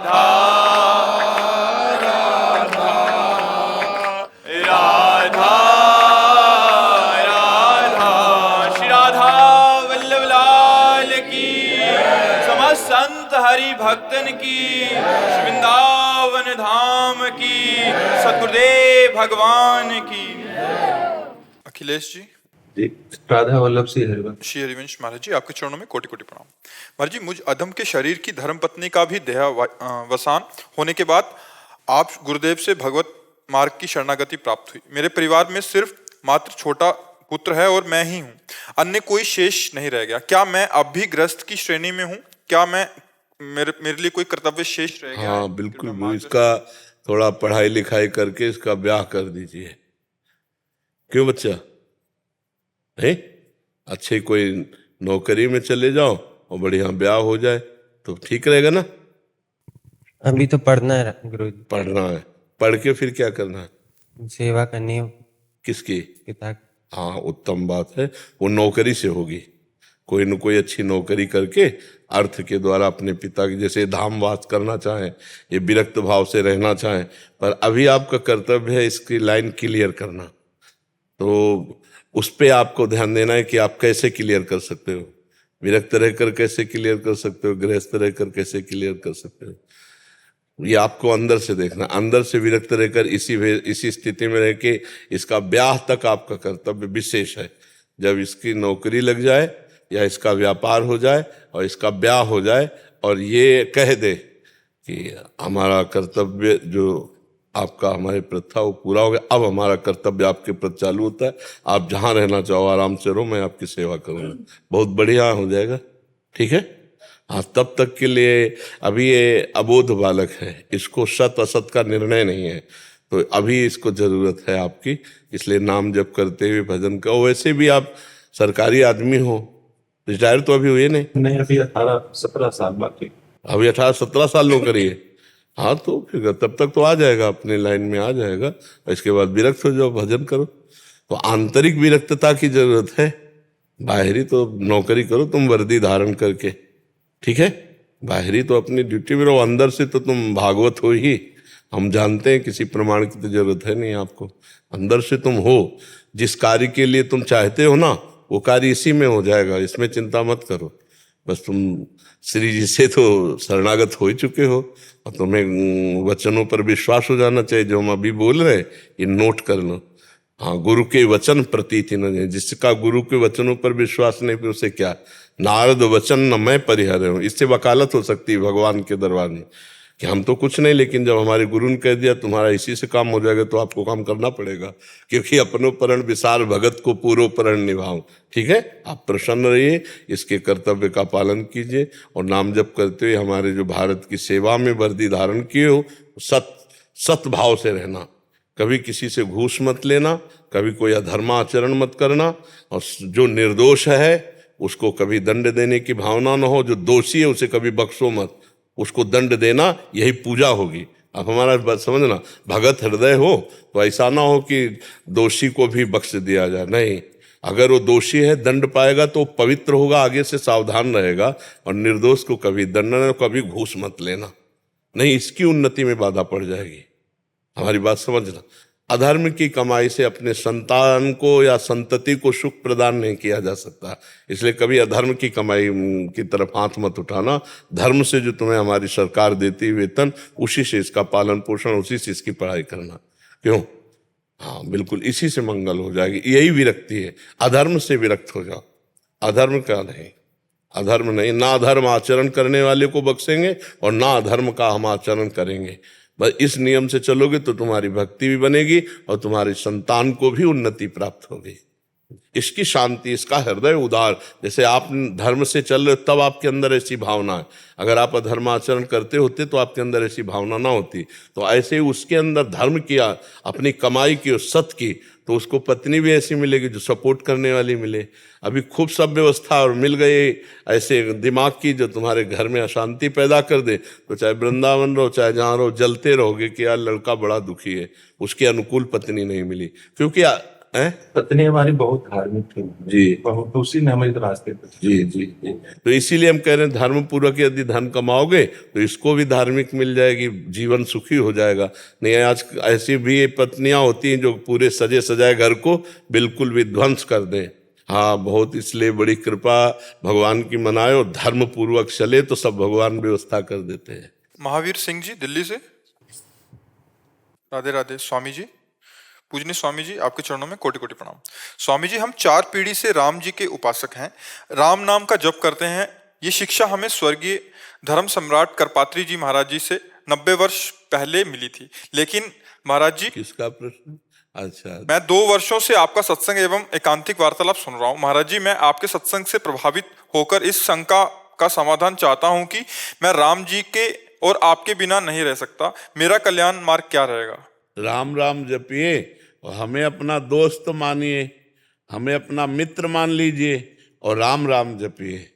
राधा राधा राधा राधा। श्री राधा वल्लभ लाल की, समस्त संत हरि भक्तन की, वृंदावन धाम की, सतगुरुदेव भगवान की। अखिलेश जी, राधा वल्लभ श्री हरिवंश। श्री हरिवंश महाराज जी, आपके चरणों में कोटि कोटि प्रणाम। महाराज जी, मुझ अधम के शरीर की धर्म पत्नी का भी देहावसान होने के बाद आप गुरुदेव से भगवत मार्ग की शरणागति प्राप्त हुई। मेरे परिवार में सिर्फ मात्र छोटा पुत्र है और मैं ही हूँ, अन्य कोई शेष नहीं रह गया। क्या मैं अब भी ग्रस्त की श्रेणी में हूँ? क्या मैं मेरे लिए कोई कर्तव्य शेष रह गया? हाँ बिल्कुल, इसका थोड़ा पढ़ाई लिखाई करके इसका ब्याह कर दीजिए। क्यों बच्चा है? अच्छे कोई नौकरी में चले जाओ और बढ़िया ब्याह हो जाए तो ठीक रहेगा ना। अभी तो पढ़ना है गुरुजी। पढ़ना है, पढ़ के फिर क्या करना है? सेवा करनी है किसकी? पिता की। हाँ उत्तम बात है, वो नौकरी से होगी। कोई न कोई अच्छी नौकरी करके अर्थ के द्वारा अपने पिता की, जैसे धामवास करना चाहें, ये विरक्त भाव से रहना चाहें, पर अभी आपका कर्तव्य है इसकी लाइन क्लियर करना। तो उस पे आपको ध्यान देना है कि आप कैसे क्लियर कर सकते हो। विरक्त रहकर कैसे क्लियर कर सकते हो, गृहस्थ रहकर कैसे क्लियर कर सकते हो, ये आपको अंदर से देखना। अंदर से विरक्त रहकर इसी स्थिति में रह के इसका ब्याह तक आपका कर्तव्य विशेष है। जब इसकी नौकरी लग जाए या इसका व्यापार हो जाए और इसका ब्याह हो जाए और ये कह दे कि हमारा कर्तव्य जो आपका हमारे प्रथा वो पूरा हो गया, अब हमारा कर्तव्य आपके प्रति चालू होता है, आप जहाँ रहना चाहो आराम से रहो, मैं आपकी सेवा करूँगा, बहुत बढ़िया हो जाएगा। ठीक है? हाँ, तब तक के लिए अभी ये अबोध बालक है, इसको सत असत का निर्णय नहीं है, तो अभी इसको जरूरत है आपकी, इसलिए नाम जप करते हुए भजन करो। वैसे भी आप सरकारी आदमी हो, रिटायर तो अभी हुए नहीं? अभी 18-17 साल बाकी। अभी 18-17 साल नौकरी है। हाँ तो फिर तब तक तो आ जाएगा, अपने लाइन में आ जाएगा। इसके बाद विरक्त हो जाओ, भजन करो। तो आंतरिक विरक्तता की जरूरत है, बाहरी तो नौकरी करो तुम वर्दी धारण करके। ठीक है? बाहरी तो अपनी ड्यूटी में रहो, अंदर से तो तुम भागवत हो ही, हम जानते हैं, किसी प्रमाण की तो जरूरत है नहीं आपको। अंदर से तुम हो, जिस कार्य के लिए तुम चाहते हो ना, वो कार्य इसी में हो जाएगा, इसमें चिंता मत करो। बस तुम श्री जी से तो शरणागत हो ही चुके हो और तुम्हें वचनों पर विश्वास हो जाना चाहिए। जो हम अभी बोल रहे हैं ये नोट कर लो। हाँ, गुरु के वचन प्रतीति न, जिसका गुरु के वचनों पर विश्वास नहीं फिर उसे क्या? नारद वचन न मैं परिहर हूँ, इससे वकालत हो सकती है भगवान के दरबार में कि हम तो कुछ नहीं, लेकिन जब हमारे गुरु ने कह दिया तुम्हारा इसी से काम हो जाएगा तो आपको काम करना पड़ेगा, क्योंकि अपनोपरण विसार भगत को पूर्वोपरण निभाऊं। ठीक है? आप प्रसन्न रहिए, इसके कर्तव्य का पालन कीजिए और नाम जप करते हुए हमारे जो भारत की सेवा में वर्दी धारण किए हो, सत भाव से रहना। कभी किसी से घूस मत लेना, कभी कोई अधर्माचरण मत करना, और जो निर्दोष है उसको कभी दंड देने की भावना न हो, जो दोषी है उसे कभी बख्शो मत, उसको दंड देना यही पूजा होगी। अब हमारा बात समझना, भगत हृदय हो तो ऐसा ना हो कि दोषी को भी बख्श दिया जाए, नहीं। अगर वो दोषी है दंड पाएगा तो पवित्र होगा, आगे से सावधान रहेगा, और निर्दोष को कभी दंड न, कभी घूस मत लेना, नहीं इसकी उन्नति में बाधा पड़ जाएगी। हमारी बात समझना। अधर्म की कमाई से अपने संतान को या संतति को सुख प्रदान नहीं किया जा सकता, इसलिए कभी अधर्म की कमाई की तरफ हाथ मत उठाना। धर्म से जो तुम्हें हमारी सरकार देती है वेतन, उसी से इसका पालन पोषण, उसी से इसकी पढ़ाई करना। क्यों? हाँ बिल्कुल, इसी से मंगल हो जाएगी। यही विरक्ति है, अधर्म से विरक्त हो जाओ, अधर्म का नहीं। अधर्म नहीं, ना अधर्म आचरण करने वाले को बख्शेंगे और ना अधर्म का हम आचरण करेंगे। बस इस नियम से चलोगे तो तुम्हारी भक्ति भी बनेगी और तुम्हारी संतान को भी उन्नति प्राप्त होगी। इसकी शांति, इसका हृदय उदार, जैसे आप धर्म से चल रहे हो तब आपके अंदर ऐसी भावना है, अगर आप अधर्माचरण करते होते तो आपके अंदर ऐसी भावना ना होती। तो ऐसे ही उसके अंदर धर्म किया, अपनी कमाई की और सत की, तो उसको पत्नी भी ऐसी मिलेगी जो सपोर्ट करने वाली मिले। अभी खूब सब व्यवस्था और मिल गए ऐसे दिमाग की जो तुम्हारे घर में अशांति पैदा कर दे, तो चाहे वृंदावन रहो चाहे जहाँ रहो, जलते रहोगे कि यार लड़का बड़ा दुखी है, उसकी अनुकूल पत्नी नहीं मिली। क्योंकि हैं? पत्नी हमारी बहुत धार्मिक थी जी बहुत, उसी ने हमें इस रास्ते पर जी जी जी। तो इसीलिए हम कह रहे हैं धर्म पूर्वक यदि धन कमाओगे तो इसको भी धार्मिक मिल जाएगी, जीवन सुखी हो जाएगा। नहीं आज ऐसी भी पत्नियां होती हैं जो पूरे सजे सजाए घर को बिल्कुल विध्वंस कर दें। हाँ बहुत, इसलिए बड़ी कृपा भगवान की मनाए और धर्म पूर्वक चले तो सब भगवान व्यवस्था कर देते हैं। महावीर सिंह जी दिल्ली से। राधे राधे स्वामी जी। पूजनीय स्वामी जी, आपके चरणों में कोटि कोटि प्रणाम। स्वामी जी, हम 4 पीढ़ी से राम जी के उपासक हैं, राम नाम का जप करते हैं। ये शिक्षा हमें स्वर्गीय धर्म सम्राट करपात्री जी महाराज जी से 90 वर्ष पहले मिली थी। लेकिन महाराज जी, किसका प्रश्न? अच्छा, मैं 2 वर्षों से आपका सत्संग एवं एकांतिक वार्तालाप सुन रहा हूँ। महाराज जी, मैं आपके सत्संग से प्रभावित होकर इस शंका का समाधान चाहता हूँ कि मैं राम जी के और आपके बिना नहीं रह सकता। मेरा कल्याण मार्ग क्या रहेगा? राम राम जपिए और हमें अपना दोस्त मानिए, हमें अपना मित्र मान लीजिए और राम राम जपिए,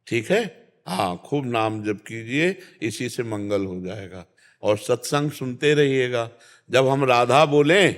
ठीक है? हाँ, खूब नाम जप कीजिए, इसी से मंगल हो जाएगा। और सत्संग सुनते रहिएगा। जब हम राधा बोलें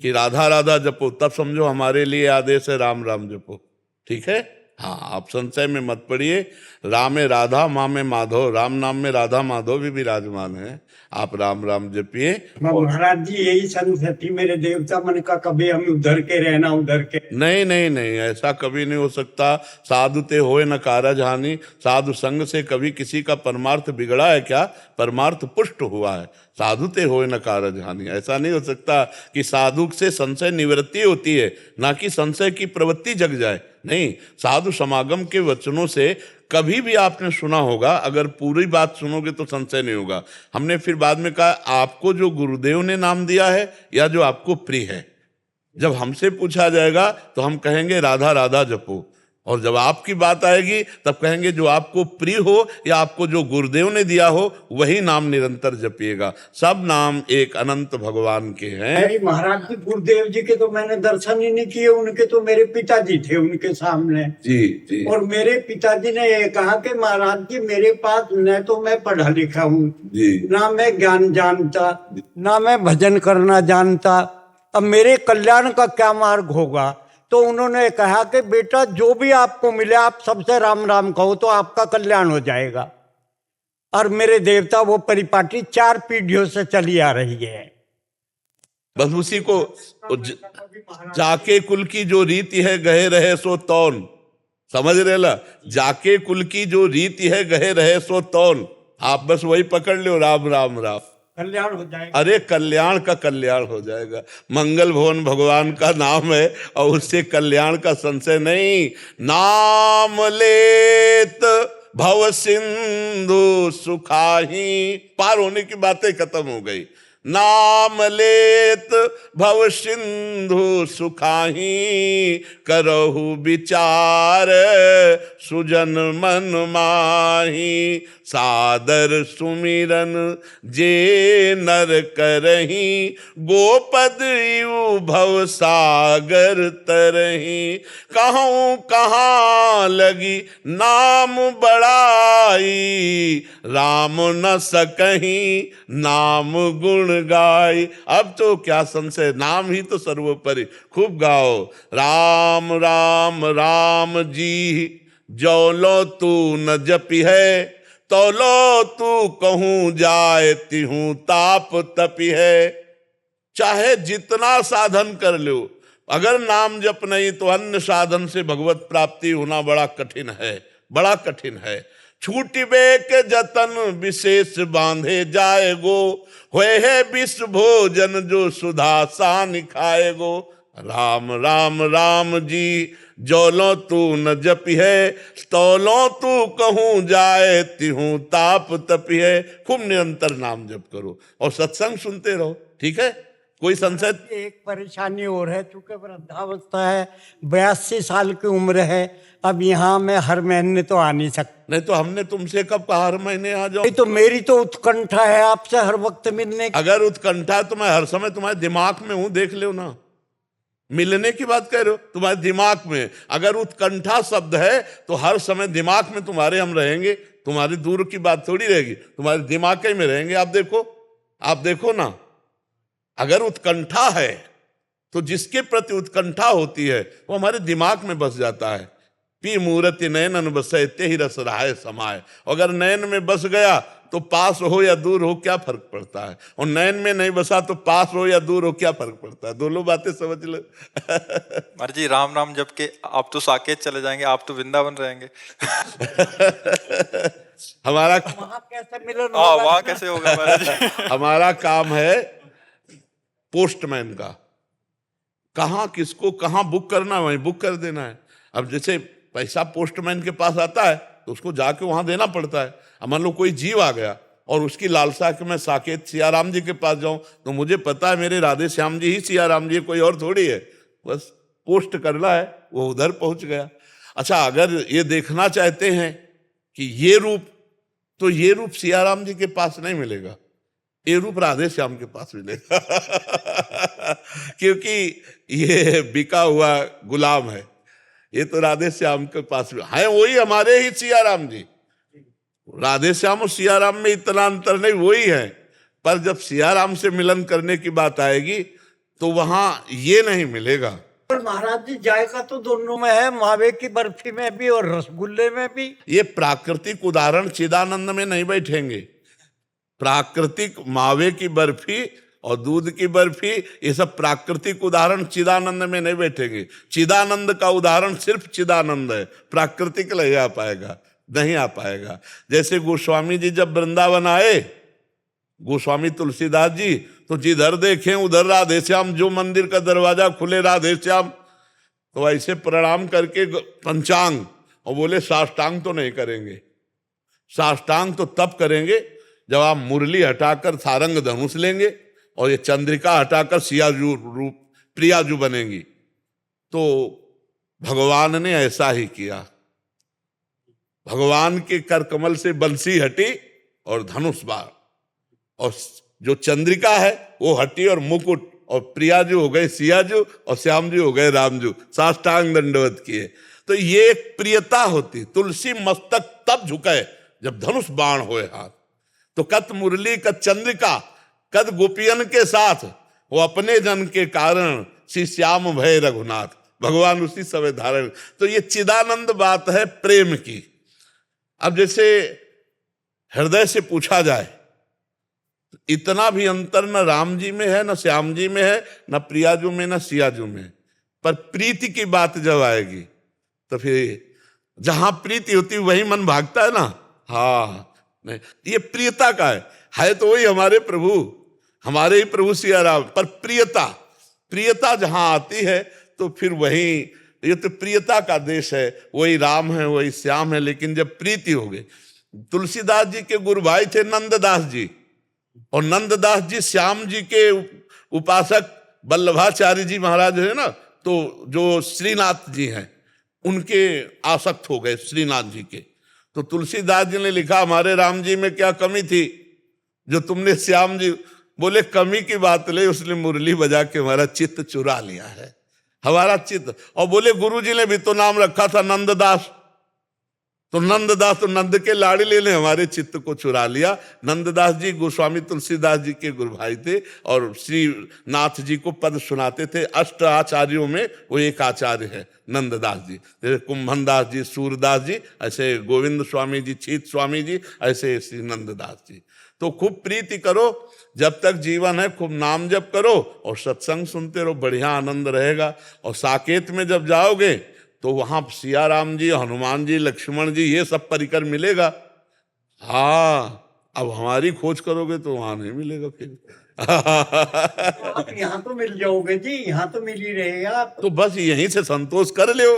कि राधा राधा जपो, तब समझो हमारे लिए आदेश है राम राम जपो, ठीक है? हाँ, आप संशय में मत पड़िए। राम में राधा, माँ में माधव, राम नाम में राधा माधव भी विराजमान है। आप राम राम जपिए। महाराज जी यही संस्कृति मेरे देवता मन का, कभी हम उधर के रहना उधर के। नहीं नहीं नहीं, ऐसा कभी नहीं हो सकता। साधु ते होए न कारज हानि, साधु संग से कभी किसी का परमार्थ बिगड़ा है क्या? परमार्थ पुष्ट हुआ है। साधु ते होए न कारज हानि, ऐसा नहीं हो सकता कि साधु से संशय निवृत्ति होती है, ना कि संशय की प्रवृत्ति जग जाए। नहीं, साधु समागम के वचनों से कभी भी आपने सुना होगा, अगर पूरी बात सुनोगे तो संशय नहीं होगा। हमने फिर बाद में कहा आपको जो गुरुदेव ने नाम दिया है या जो आपको प्रिय है। जब हमसे पूछा जाएगा तो हम कहेंगे राधा राधा जपो, और जब आपकी बात आएगी तब कहेंगे जो आपको प्रिय हो या आपको जो गुरुदेव ने दिया हो वही नाम निरंतर जपिएगा। सब नाम एक अनंत भगवान के हैं। अरे महाराज जी, गुरुदेव जी के तो मैंने दर्शन ही नहीं किए, उनके तो मेरे पिताजी थे उनके सामने। जी जी। और मेरे पिताजी ने ये कहा कि महाराज जी मेरे पास न तो मैं पढ़ा लिखा हूँ, ना मैं ज्ञान जानता, ना मैं भजन करना जानता, अब मेरे कल्याण का क्या मार्ग होगा? तो उन्होंने कहा कि बेटा जो भी आपको मिले आप सबसे राम राम कहो तो आपका कल्याण हो जाएगा। और मेरे देवता वो परिपाटी 4 पीढ़ियों से चली आ रही है। बस उसी को जाके कुल की जो रीति है गहे रहे सो तौन, समझ रहे ला? जाके कुल की जो रीति है गहे रहे सो तौन, आप बस वही पकड़ लो, राम राम राम, कल्याण हो जाएगा। अरे कल्याण का कल्याण हो जाएगा। मंगल भवन भगवान का नाम है और उससे कल्याण का संशय नहीं। नाम लेत भव सिंधु सुखाही, पार होने की बातें खत्म हो गई। नाम लेत भव सिंधु सुखाही, करहु विचार सुजन मन माही, सादर सुमिरन जे नर करही, गोपद यू भव सागर तरही, कहूँ कहाँ लगी नाम बड़ाई, राम न सकहीं नाम गुण गाय। अब तो क्या संशय, नाम ही तो सर्वोपरि। खूब गाओ राम राम राम जी, जो लो तू न जपी है, तो लो तू कहूँ जाए तिहूँ ताप तपी है। चाहे जितना साधन कर लो, अगर नाम जप नहीं तो अन्य साधन से भगवत प्राप्ति होना बड़ा कठिन है, बड़ा कठिन है। छूटिबे के जतन विशेष बांधे जाएगो, होए है विष भोजन जो सुधा सान खाएगो। राम राम राम जी, जोलो तू न जपी है, तौलो तू कहूँ जाए तिहूँ ताप तपी है। खूब निरंतर नाम जप करो और सत्संग सुनते रहो, ठीक है? कोई संशय? एक परेशानी और है, चूंकि वृद्धावस्था है, 82 साल की उम्र है, अब यहाँ मैं हर महीने तो आ नहीं सकता। नहीं तो हमने तुमसे कब कहा हर महीने आ जाओ? नहीं तो मेरी तो उत्कंठा है आपसे हर वक्त मिलने की। अगर उत्कंठा तो मैं हर समय तुम्हारे दिमाग में हूं, देख लो ना। मिलने की बात कह रहे हो, तुम्हारे दिमाग में अगर उत्कंठा शब्द है तो हर समय दिमाग में तुम्हारे हम रहेंगे। तुम्हारी दूर की बात थोड़ी रहेगी, तुम्हारे दिमाग के में रहेंगे। आप देखो ना, अगर उत्कंठा है तो जिसके प्रति उत्कंठा होती है वो हमारे दिमाग में बस जाता है। पी मूर्ति नयनन बसे ते ही रस रहाय समाय। अगर नयन में बस गया तो पास हो या दूर हो क्या फर्क पड़ता है, और नयन में नहीं बसा तो पास हो या दूर हो क्या फर्क पड़ता है, दोनों बातें समझ लो। महाराज जी राम नाम जप के आप तो साकेत चले जाएंगे, आप तो वृंदावन रहेंगे। हमारा वहाँ कैसे मिलन हाँ होगा? वहां कैसे होगा महाराज जी? हमारा काम है पोस्टमैन का, कहाँ किसको कहाँ बुक करना वहीं बुक कर देना है। अब जैसे पैसा पोस्टमैन के पास आता है तो उसको जाके वहां देना पड़ता है। अब मान लो कोई जीव आ गया और उसकी लालसा कि मैं साकेत सियाराम जी के पास जाऊं, तो मुझे पता है मेरे राधे श्याम जी ही सियाराम जी, कोई और थोड़ी है, बस पोस्ट करना है, वो उधर पहुंच गया। अच्छा, अगर ये देखना चाहते हैं कि ये रूप, तो ये रूप सियाराम जी के पास नहीं मिलेगा, ये रूप राधे श्याम के पास मिलेगा। क्योंकि ये बिका हुआ गुलाम है, ये तो राधे श्याम के पास है, वही हमारे ही सियाराम जी। राधे श्याम और सियाराम में इतना अंतर नहीं, वही है। पर जब सियाराम से मिलन करने की बात आएगी तो वहां ये नहीं मिलेगा। पर महाराज जी जायका तो दोनों में है, मावे की बर्फी में भी और रसगुल्ले में भी। ये प्राकृतिक उदाहरण चिदानंद में नहीं बैठेंगे। प्राकृतिक मावे की बर्फी और दूध की बर्फी, ये सब प्राकृतिक उदाहरण चिदानंद में नहीं बैठेंगे। चिदानंद का उदाहरण सिर्फ चिदानंद है, प्राकृतिक नहीं आ पाएगा, नहीं आ पाएगा। जैसे गोस्वामी जी जब वृंदावन आए, गोस्वामी तुलसीदास जी, तो जिधर देखें उधर राधे श्याम, जो मंदिर का दरवाजा खुले राधे श्याम। तो ऐसे प्रणाम करके पंचांग, और बोले साष्टांग तो नहीं करेंगे, साष्टांग तो तब करेंगे जब आप मुरली हटाकर सारंग धनुष लेंगे और ये चंद्रिका हटाकर सियाजू रूप प्रियाजू बनेंगी। तो भगवान ने ऐसा ही किया, भगवान के कर कमल से बंसी हटी और धनुष बाण, और जो चंद्रिका है वो हटी और मुकुट, और प्रियाजू हो गए सियाजू और श्यामजू हो गए रामजू, साष्टांग दंडवत किए। तो ये एक प्रियता होती। तुलसी मस्तक तब झुके जब धनुष बाण होए हाथ। तो कत मुरली कत चंद्रिका कद गोपियन के साथ, वो अपने जन के कारण श्री श्याम भय रघुनाथ, भगवान उसी समय धारण। तो ये चिदानंद बात है प्रेम की। अब जैसे हृदय से पूछा जाए, इतना भी अंतर न राम जी में है, न श्याम जी में है, न प्रियाजू में, न सियाजू में। पर प्रीति की बात जब आएगी तो फिर जहां प्रीति होती वही मन भागता है ना। हाँ, नहीं, ये प्रियता का है तो वही हमारे प्रभु, हमारे ही प्रभु सिया राम। पर प्रियता, प्रियता जहां आती है तो फिर वही, ये तो प्रियता का देश है, वही राम है, वही श्याम है। लेकिन जब प्रीति हो गई, तुलसीदास जी के गुरु भाई थे नंददास जी, और नंददास जी श्याम जी के उपासक वल्लभाचार्य जी महाराज है ना, तो जो श्रीनाथ जी हैं उनके आसक्त हो गए श्रीनाथ जी के। तो तुलसीदास जी ने लिखा, हमारे राम जी में क्या कमी थी जो तुमने श्याम जी, बोले कमी की बात ले, उसने मुरली बजा के हमारा चित्त चुरा लिया है, हमारा चित्त। और बोले गुरु जी ने भी तो नाम रखा था नंददास, तो नंददास तो नंद के लाडले ने हमारे चित्त को चुरा लिया। नंददास जी गोस्वामी तुलसीदास जी के गुरु भाई थे और श्री नाथ जी को पद सुनाते थे। अष्ट आचार्यों में वो एक आचार्य है नंददास जी। जैसे कुंभनदास जी, सूरदास जी, ऐसे गोविंद स्वामी जी, छीत स्वामी जी, ऐसे श्री नंददास जी। तो खूब प्रीति करो, जब तक जीवन है खूब नाम जप करो और सत्संग सुनते रहो, बढ़िया आनंद रहेगा। और साकेत में जब जाओगे तो वहां सिया राम जी, हनुमान जी, लक्ष्मण जी, ये सब परिकर मिलेगा। हाँ, अब हमारी खोज करोगे तो वहां नहीं मिलेगा फिर। आप यहाँ तो मिल जाओगे जी, यहाँ तो मिल ही रहेगा। तो बस यहीं से संतोष कर लो।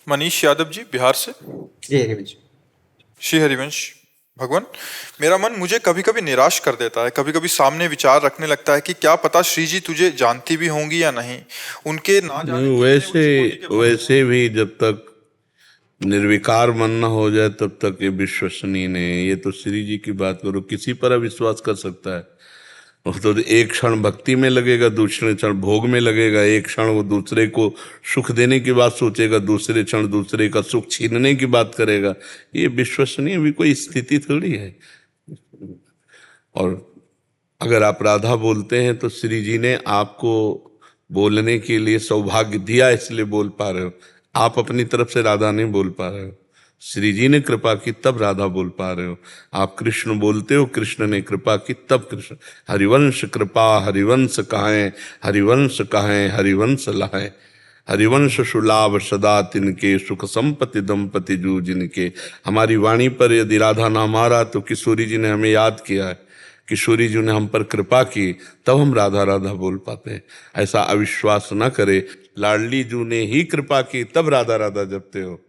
मनीष यादव जी बिहार से। जी हरिवंश। श्री हरिवंश, भगवान मेरा मन मुझे कभी कभी निराश कर देता है। कभी कभी सामने विचार रखने लगता है कि क्या पता श्री जी तुझे जानती भी होंगी या नहीं। उनके ना जाने वैसे भी जब तक निर्विकार मन न हो जाए तब तक ये विश्वसनीय नहीं। ये तो श्री जी की बात करो, किसी पर विश्वास कर सकता है। वो तो एक क्षण भक्ति में लगेगा, दूसरे क्षण भोग में लगेगा, एक क्षण वो दूसरे को सुख देने की बात सोचेगा, दूसरे क्षण दूसरे का सुख छीनने की बात करेगा। ये विश्वसनीय भी कोई स्थिति थोड़ी है। और अगर आप राधा बोलते हैं तो श्री जी ने आपको बोलने के लिए सौभाग्य दिया, इसलिए बोल पा रहे हो। आप अपनी तरफ से राधा नहीं बोल पा रहे हो, श्री जी ने कृपा की तब राधा बोल पा रहे हो। आप कृष्ण बोलते हो, कृष्ण ने कृपा की तब कृष्ण। हरिवंश कृपा हरिवंश कहाएं, हरिवंश कहाएं हरिवंश लाएं। हरिवंश सुलाभ सदा तिनके, सुख संपत्ति दंपति जू जिनके। हमारी वाणी पर यदि राधा नाम आ रहा तो किशोरी जी ने हमें याद किया है, किशोरी जी ने हम पर कृपा की, तब हम राधा राधा बोल पाते हैं। ऐसा अविश्वास न करे। लाडली जू ने ही कृपा की तब राधा राधा जपते हो।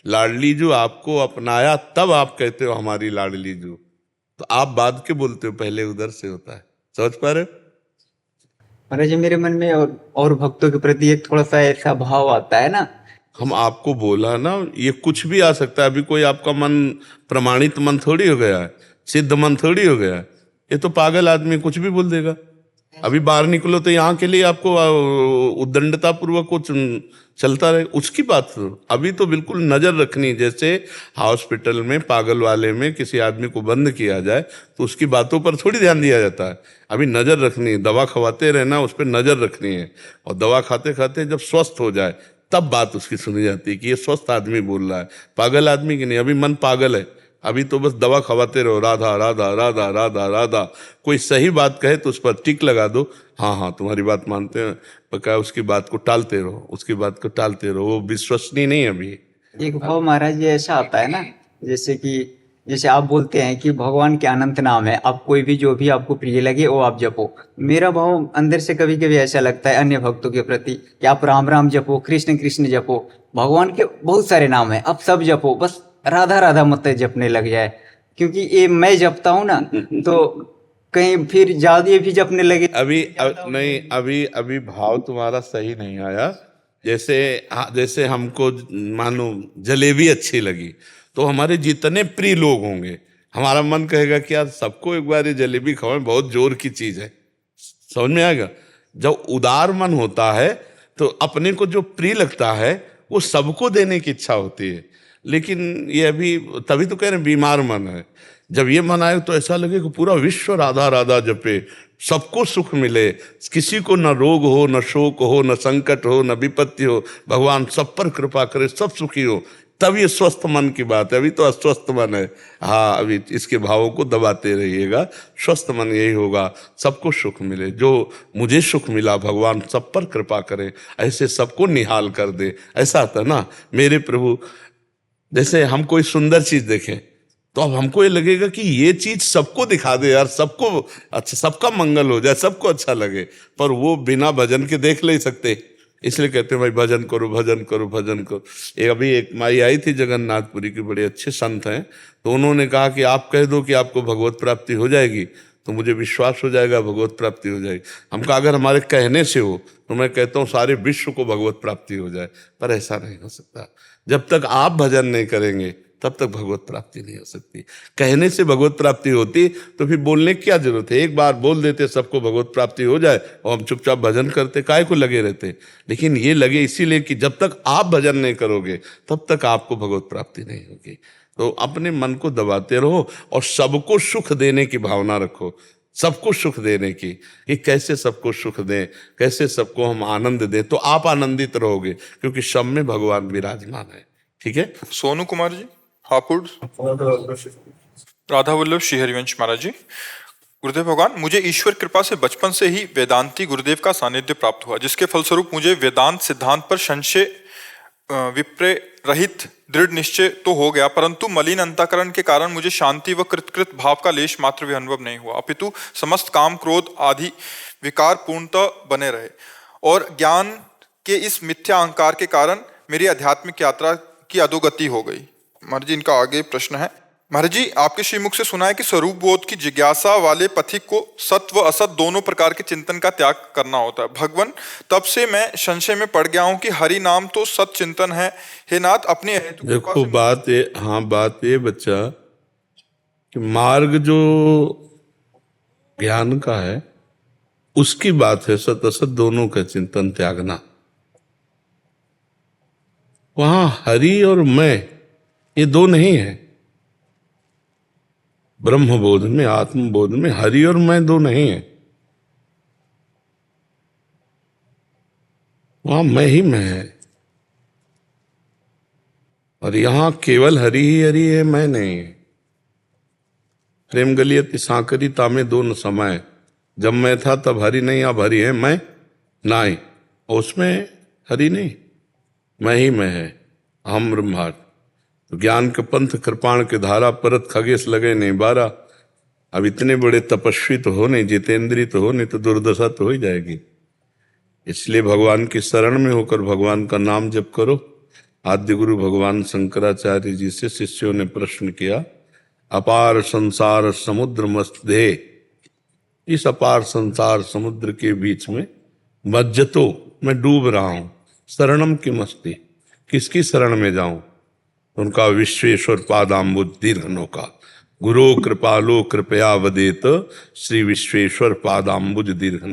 लाडली जू आपको अपनाया तब आप कहते हो हमारी लाडली जू। तो आप बाद के बोलते हो, पहले उधर से होता है। समझ पा रहे हो? महाराज जी मेरे मन में और भक्तों के प्रति एक थोड़ा सा ऐसा भाव आता है ना। हम आपको बोला ना, ये कुछ भी आ सकता है। अभी कोई आपका मन प्रमाणित मन थोड़ी हो गया है, सिद्ध मन थोड़ी हो गया है। ये तो पागल आदमी कुछ भी बोल देगा। अभी बाहर निकलो तो यहाँ के लिए आपको उद्दंडता पूर्वक कुछ चलता रहे, उसकी बात तो अभी तो बिल्कुल नजर रखनी। जैसे हॉस्पिटल में पागल वाले में किसी आदमी को बंद किया जाए तो उसकी बातों पर थोड़ी ध्यान दिया जाता है। अभी नजर रखनी है, दवा खवाते रहना, उस पर नजर रखनी है। और दवा खाते खाते जब स्वस्थ हो जाए तब बात उसकी सुनी जाती है कि ये स्वस्थ आदमी बोल रहा है, पागल आदमी की नहीं। अभी मन पागल है, अभी तो बस दवा खवाते रहो, राधा राधा राधा राधा राधा। कोई सही बात कहे तो उस पर टिक लगा दो, हाँ हाँ तुम्हारी बात मानते हैं, पक्का। उसकी बात को टालते रहो, उसकी बात को टालते रहो, वो विश्वसनीय नहीं है अभी। एक भाव महाराज जी ऐसा आता है ना, जैसे आप बोलते हैं कि भगवान के अनंत नाम है, आप कोई भी जो भी आपको प्रिय लगे वो आप जपो। मेरा भाव अंदर से कभी कभी ऐसा लगता है अन्य भक्तों के प्रति कि आप राम राम जपो, कृष्ण कृष्ण जपो, भगवान के बहुत सारे नाम है, आप सब जपो, बस राधा राधा मत जपने लग जाए। क्योंकि ये मैं जपता हूँ ना तो कहीं फिर ज्यादा भी जपने लगे। नहीं, अभी भाव तुम्हारा सही नहीं आया। जैसे हमको मानो जलेबी अच्छी लगी तो हमारे जितने प्रिय लोग होंगे, हमारा मन कहेगा कि यार सबको एक बार ये जलेबी खवाएं, बहुत जोर की चीज है। समझ में आएगा? जब उदार मन होता है तो अपने को जो प्रिय लगता है वो सबको देने की इच्छा होती है। लेकिन ये अभी तभी तो कह रहे हैं बीमार मन है। जब ये मन आए तो ऐसा लगे कि पूरा विश्व राधा राधा जपे, सबको सुख मिले, किसी को न रोग हो, न शोक हो, न संकट हो, न विपत्ति हो, भगवान सब पर कृपा करे, सब सुखी हो। तब ये स्वस्थ मन की बात है। अभी तो अस्वस्थ मन है। हाँ, अभी इसके भावों को दबाते रहिएगा। स्वस्थ मन यही होगा, सबको सुख मिले। जो मुझे सुख मिला, भगवान सब पर कृपा करे, ऐसे सबको निहाल कर दे। ऐसा आता ना मेरे प्रभु। जैसे हम कोई सुंदर चीज देखें तो अब हमको ये लगेगा कि ये चीज सबको दिखा दे यार, सबको अच्छा, सबका मंगल हो जाए, सबको अच्छा लगे। पर वो बिना भजन के देख नहीं सकते, इसलिए कहते हैं भाई भजन करो, भजन करो, भजन करो। अभी एक माई आई थी जगन्नाथपुरी की, बड़े अच्छे संत हैं, तो उन्होंने कहा कि आप कह दो कि आपको भगवत प्राप्ति हो जाएगी तो मुझे विश्वास हो जाएगा भगवत प्राप्ति हो जाएगी। हम कहा अगर हमारे कहने से हो तो मैं कहता हूँ सारे विश्व को भगवत प्राप्ति हो जाए। पर ऐसा नहीं हो सकता। जब तक आप भजन नहीं करेंगे तब तक भगवत प्राप्ति नहीं हो सकती। कहने से भगवत प्राप्ति होती तो फिर बोलने की क्या जरूरत है? एक बार बोल देते सबको भगवत प्राप्ति हो जाए और हम चुपचाप भजन करते, काहे को लगे रहते। लेकिन ये लगे इसीलिए कि जब तक आप भजन नहीं करोगे तब तक आपको भगवत प्राप्ति नहीं होगी। तो अपने मन को दबाते रहो और सबको सुख देने की भावना रखो, सबको सुख देने की, कि कैसे सबको सुख दें, कैसे सबको हम आनंद दें, तो आप आनंदित रहोगे क्योंकि सब में भगवान विराजमान है। ठीक है? सोनू कुमार जी, हापुड़, राधा वल्लभ श्री हरिवंश महाराज जी। गुरुदेव भगवान, मुझे ईश्वर कृपा से बचपन से ही वेदांती गुरुदेव का सानिध्य प्राप्त हुआ, जिसके फलस्वरूप मुझे वेदांत सिद्धांत पर संशय विप्रय रहित दृढ़ निश्चय तो हो गया, परंतु मलिन अंतःकरण के कारण मुझे शांति व कृतकृत भाव का लेश मात्र भी अनुभव नहीं हुआ, अपितु समस्त काम क्रोध आदि विकार पूर्णतः बने रहे। और ज्ञान के इस मिथ्या अहंकार के कारण मेरी आध्यात्मिक यात्रा की अधोगति हो गई। महाराज जी, इनका आगे प्रश्न है। महाराज जी, आपके श्रीमुख से सुना है कि स्वरूप बोध की जिज्ञासा वाले पथिक को सत व असत दोनों प्रकार के चिंतन का त्याग करना होता है। भगवान, तब से मैं संशय में पड़ गया हूं कि हरि नाम तो सत चिंतन है। हे नाथ, अपने हेतु देखो बात ये बच्चा कि मार्ग जो ज्ञान का है उसकी बात है, सत असत दोनों का चिंतन त्यागना। वहां हरि और मैं ये दो नहीं है। ब्रह्म बोध में, आत्म बोध में हरि और मैं दो नहीं है, वहां मैं ही मैं है, और यहां केवल हरि ही हरि है, मैं नहीं है। प्रेम गलियत सांकरी तामे दो न समय, जब मैं था तब हरि नहीं, अब हरि है मैं नाई, और उसमें हरि नहीं, मैं ही मैं है, अहम ब्रह्मार्थ। तो ज्ञान के पंथ कृपाण के धारा, परत खगेश लगे नहीं बारा। अब इतने बड़े तपस्वी तो हो नहीं, जितेंद्री तो हो नहीं, तो दुर्दशा तो हो ही जाएगी। इसलिए भगवान की शरण में होकर भगवान का नाम जप करो। आद्य गुरु भगवान शंकराचार्य जी से शिष्यों ने प्रश्न किया, अपार संसार समुद्र मध्य, इस अपार संसार समुद्र के बीच में मज्जतो, मैं डूब रहा हूं, शरणम की मस्ती, किसकी शरण में जाऊं? उनका विश्वेश्वर पादाम्बुज दीर्घ नौका, गुरु कृपालो कृपया वदेत, श्री विश्वेश्वर पादाम्बुज दीर्घ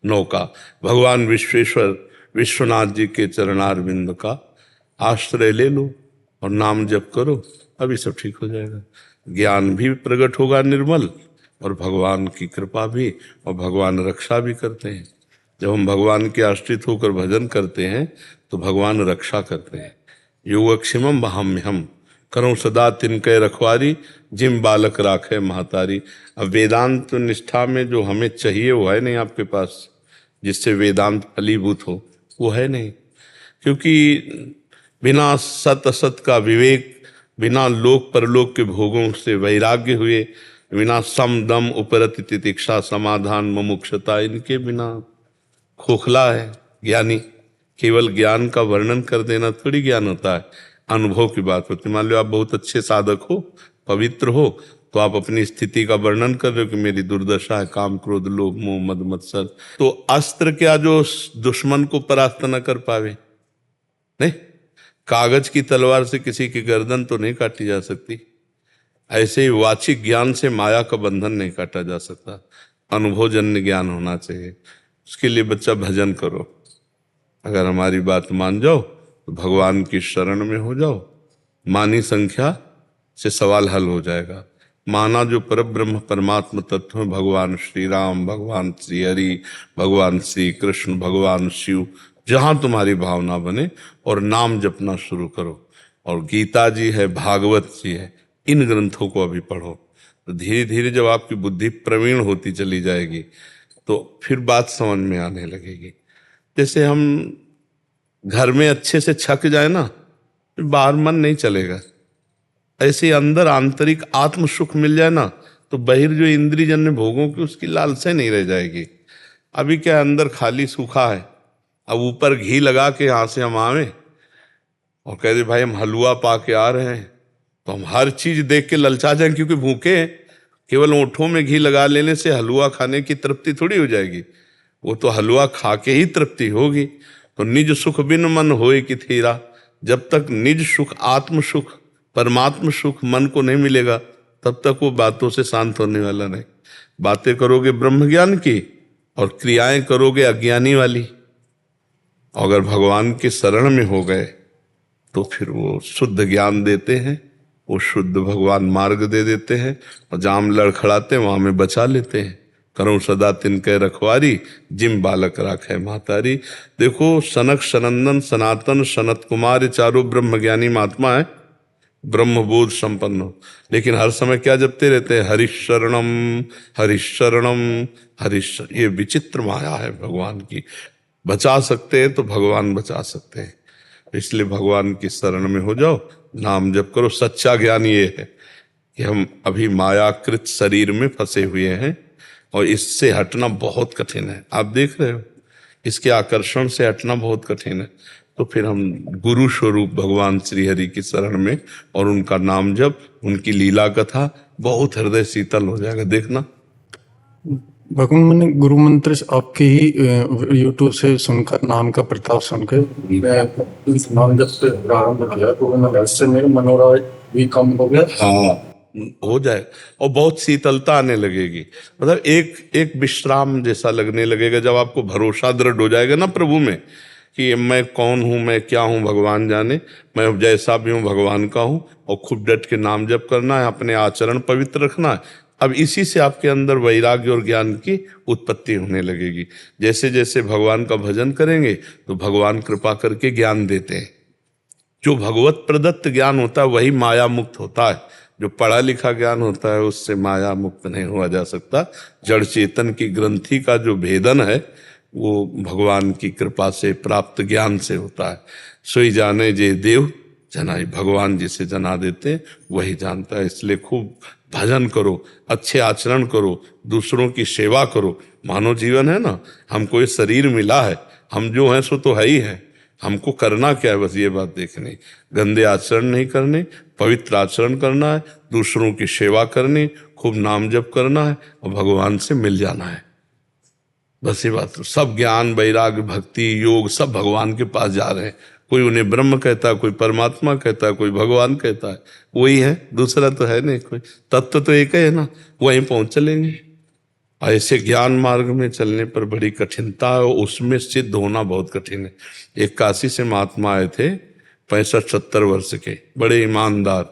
नौका। भगवान विश्वेश्वर विश्वनाथ जी के चरणारविंद का आश्रय ले लो और नाम जप करो, अभी सब ठीक हो जाएगा। ज्ञान भी प्रकट होगा निर्मल, और भगवान की कृपा भी, और भगवान रक्षा भी करते हैं। जब हम भगवान के आश्रित होकर भजन करते हैं तो भगवान रक्षा करते हैं। योगक्षेमम वहाम्यहम, करो सदा तिनके रखवारी, जिम बालक राखे महतारी। अब वेदांत निष्ठा में जो हमें चाहिए वो है नहीं आपके पास, जिससे वेदांत फलीभूत हो, वो है नहीं। क्योंकि बिना सत असत का विवेक, बिना लोक परलोक के भोगों से वैराग्य हुए, बिना सम दम उपरति तितिक्षा समाधान मुमुक्षता, इनके बिना खोखला है ज्ञानी। केवल ज्ञान का वर्णन कर देना थोड़ी ज्ञान होता है, अनुभव की बात होती है। मान लो आप बहुत अच्छे साधक हो, पवित्र हो, तो आप अपनी स्थिति का वर्णन कर रहे हो कि मेरी दुर्दशा है, काम क्रोध लोभ मोह मद मत्सर। तो अस्त्र क्या जो दुश्मन को परास्त न कर पावे? नहीं, कागज की तलवार से किसी की गर्दन तो नहीं काटी जा सकती। ऐसे ही वाचिक ज्ञान से माया का बंधन नहीं काटा जा सकता। अनुभवजन्य ज्ञान होना चाहिए। उसके लिए बच्चा भजन करो। अगर हमारी बात मान जाओ तो भगवान की शरण में हो जाओ, मानी संख्या से सवाल हल हो जाएगा। माना जो परब्रह्म परमात्मा तत्व है, भगवान श्री राम, भगवान श्री हरि, भगवान श्री कृष्ण, भगवान शिव, जहां तुम्हारी भावना बने, और नाम जपना शुरू करो। और गीता जी है, भागवत जी है, इन ग्रंथों को अभी पढ़ो। तो धीरे धीरे जब आपकी बुद्धि प्रवीण होती चली जाएगी तो फिर बात समझ में आने लगेगी। जैसे हम घर में अच्छे से छक जाए ना, फिर बाहर मन नहीं चलेगा। ऐसे अंदर आंतरिक आत्म सुख मिल जाए ना, तो बहिर जो इंद्रियजन्य भोगों की उसकी लालसा नहीं रह जाएगी। अभी क्या अंदर खाली सूखा है, अब ऊपर घी लगा के यहाँ से हम आवे और कह दे भाई हम हलवा पा के आ रहे हैं, तो हम हर चीज देख के ललचा जाएं, क्योंकि भूखे हैं। केवल ओंठों में घी लगा लेने से हलवा खाने की तृप्ति थोड़ी हो जाएगी, वो तो हलवा खा के ही तृप्ति होगी। तो निज सुख बिन मन होए कि थीरा, जब तक निज सुख, आत्म सुख, परमात्म सुख मन को नहीं मिलेगा, तब तक वो बातों से शांत होने वाला नहीं। बातें करोगे ब्रह्म ज्ञान की और क्रियाएं करोगे अज्ञानी वाली। अगर भगवान के शरण में हो गए तो फिर वो शुद्ध ज्ञान देते हैं, वो शुद्ध भगवान मार्ग दे देते हैं, और जहां लड़खड़ाते हैं वहां में बचा लेते हैं। करो सदा तिनके रखवारी, जिम बालक राखे महतारी। देखो सनक सनंदन सनातन सनत कुमार चारों ब्रह्म ज्ञानी महात्मा है, ब्रह्मबोध संपन्न हो, लेकिन हर समय क्या जपते रहते हैं? हरिशरणम हरिशरणम हरिशरण। ये विचित्र माया है भगवान की। बचा सकते हैं तो भगवान बचा सकते हैं। इसलिए भगवान की शरण में हो जाओ, नाम जप करो। सच्चा ज्ञान ये है कि हम अभी मायाकृत शरीर में फंसे हुए हैं और इससे हटना बहुत कठिन है। आप देख रहे हो, इसके आकर्षण से हटना बहुत कठिन है। तो फिर हम गुरु स्वरूप भगवान श्री हरि की शरण में और उनका नाम जप, उनकी लीला कथा, बहुत हृदय शीतल हो जाएगा। देखना भगवान, मैंने गुरु मंत्र आपके ही यूट्यूब से सुनकर, नाम का प्रताप सुनकर मैं इस नाम जब से प्रारंभ किया, तो वैसे मेरा मनोराज भी कम हो गया। हाँ, हो जाए, और बहुत शीतलता आने लगेगी। मतलब एक एक विश्राम जैसा लगने लगेगा। जब आपको भरोसा दृढ़ हो जाएगा ना प्रभु में, कि मैं कौन हूँ, मैं क्या हूँ, भगवान जाने, मैं जैसा भी हूँ भगवान का हूँ, और खूब डट के नाम जप करना है, अपने आचरण पवित्र रखना है। अब इसी से आपके अंदर वैराग्य और ज्ञान की उत्पत्ति होने लगेगी। जैसे जैसे भगवान का भजन करेंगे तो भगवान कृपा करके ज्ञान देते हैं। जो भगवत प्रदत्त ज्ञान होता है वही माया मुक्त होता है। जो पढ़ा लिखा ज्ञान होता है उससे माया मुक्त नहीं हुआ जा सकता। जड़ चेतन की ग्रंथि का जो भेदन है वो भगवान की कृपा से प्राप्त ज्ञान से होता है। सोई जाने जे देव जनाई, भगवान जिसे जना देते हैं वही जानता है। इसलिए खूब भजन करो, अच्छे आचरण करो, दूसरों की सेवा करो। मानव जीवन है ना, हमको ये शरीर मिला है, हम जो हैं सो तो है ही है, हमको करना क्या है बस ये बात देखनी। गंदे आचरण नहीं करने, पवित्र आचरण करना है, दूसरों की सेवा करनी, खूब नाम जप करना है और भगवान से मिल जाना है। बस ये बात। सब ज्ञान, वैराग्य, भक्ति, योग सब भगवान के पास जा रहे हैं। कोई उन्हें ब्रह्म कहता है, कोई परमात्मा कहता है, कोई भगवान कहता है, वही है, दूसरा तो है नहीं कोई। तत्व तो एक है ना, वहीं पहुंच चलेंगे। ऐसे ज्ञान मार्ग में चलने पर बड़ी कठिनता है और उसमें सिद्ध होना बहुत कठिन है। एक काशी से महात्मा आए थे 65-70 वर्ष के, बड़े ईमानदार।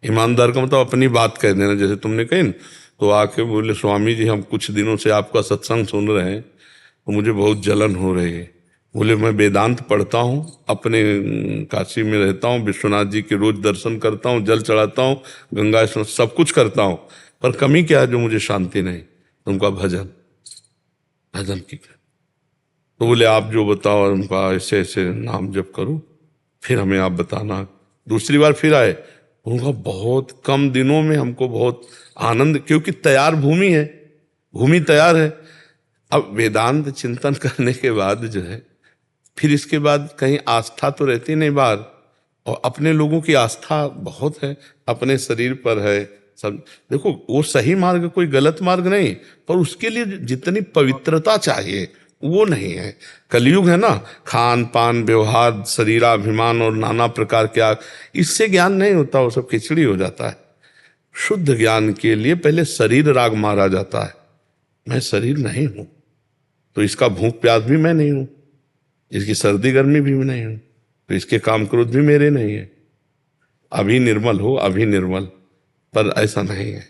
ईमानदार का मतलब अपनी बात कह देना, जैसे तुमने कही ना। तो आके बोले, स्वामी जी हम कुछ दिनों से आपका सत्संग सुन रहे हैं तो मुझे बहुत जलन हो रही है। बोले मैं वेदांत पढ़ता हूँ, अपने काशी में रहता हूँ, विश्वनाथ जी के रोज दर्शन करता हूँ, जल चढ़ाता हूँ, गंगा स्नान सब कुछ करता हूँ, पर कमी क्या है जो मुझे शांति नहीं? उनका भजन, भजन की। तो बोले आप जो बताओ, उनका ऐसे ऐसे नाम जप करो, फिर हमें आप बताना। दूसरी बार फिर आए, उनका बहुत कम दिनों में हमको बहुत आनंद, क्योंकि तैयार भूमि है, भूमि तैयार है। अब वेदांत चिंतन करने के बाद जो है, फिर इसके बाद कहीं आस्था तो रहती नहीं बाहर, और अपने लोगों की आस्था बहुत है, अपने शरीर पर है सब। देखो वो सही मार्ग, कोई गलत मार्ग नहीं, पर उसके लिए जितनी पवित्रता चाहिए वो नहीं है। कलयुग है ना, खान पान, व्यवहार, शरीराभिमान और नाना प्रकार के आग, इससे ज्ञान नहीं होता, वो सब खिचड़ी हो जाता है। शुद्ध ज्ञान के लिए पहले शरीर राग मारा जाता है। मैं शरीर नहीं हूं, तो इसका भूख प्यास भी मैं नहीं हूं, इसकी सर्दी गर्मी भी मैं नहीं हूं, तो इसके काम क्रोध भी मेरे नहीं है। अभी निर्मल हो, अभी निर्मल, पर ऐसा नहीं है।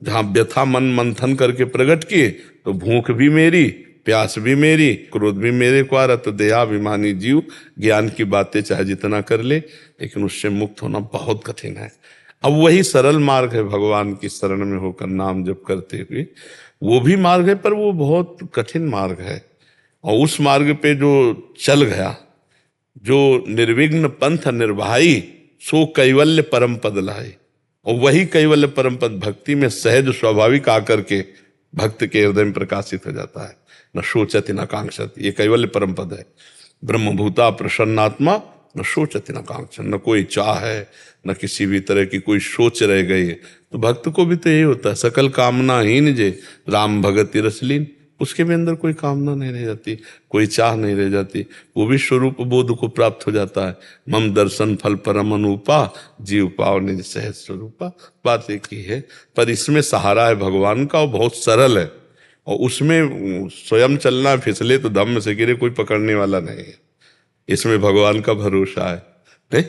जहां व्यथा मन मंथन करके प्रकट किए तो भूख भी मेरी, प्यास भी मेरी, क्रोध भी मेरे को आ रहा। तो देहाभिमानी जीव ज्ञान की बातें चाहे जितना कर ले, लेकिन उससे मुक्त होना बहुत कठिन है। अब वही सरल मार्ग है, भगवान की शरण में होकर नाम जप करते हुए, वो भी मार्ग है, पर वो बहुत कठिन मार्ग है। और उस मार्ग पे जो चल गया, जो निर्विघ्न पंथ निर्वाही, सो कैवल्य परम पद लाई। और वही कैवल्य परम पद भक्ति में सहज स्वाभाविक आकर के भक्त के हृदय में प्रकाशित हो जाता है। न शोचति न कांक्षति, ये कैवल्य परम पद है। ब्रह्मभूता प्रसन्नात्मा न शोचति न कांक्षति, न कोई चाह है, न किसी भी तरह की कोई सोच रह गई है। तो भक्त को भी तो यही होता है, सकल कामना हीन जे राम भगति रसलीन। उसके भी अंदर कोई कामना नहीं रह जाती, कोई चाह नहीं रह जाती, वो भी स्वरूप बोध को प्राप्त हो जाता है। मम दर्शन फल परम अनुपा, जीव पाव निज सहज स्वरूपा। बात एक ही है, पर इसमें सहारा है भगवान का, और बहुत सरल है। और उसमें स्वयं चलना, फिसले तो धम्म से गिरे, कोई पकड़ने वाला नहीं है। इसमें भगवान का भरोसा है, नहीं?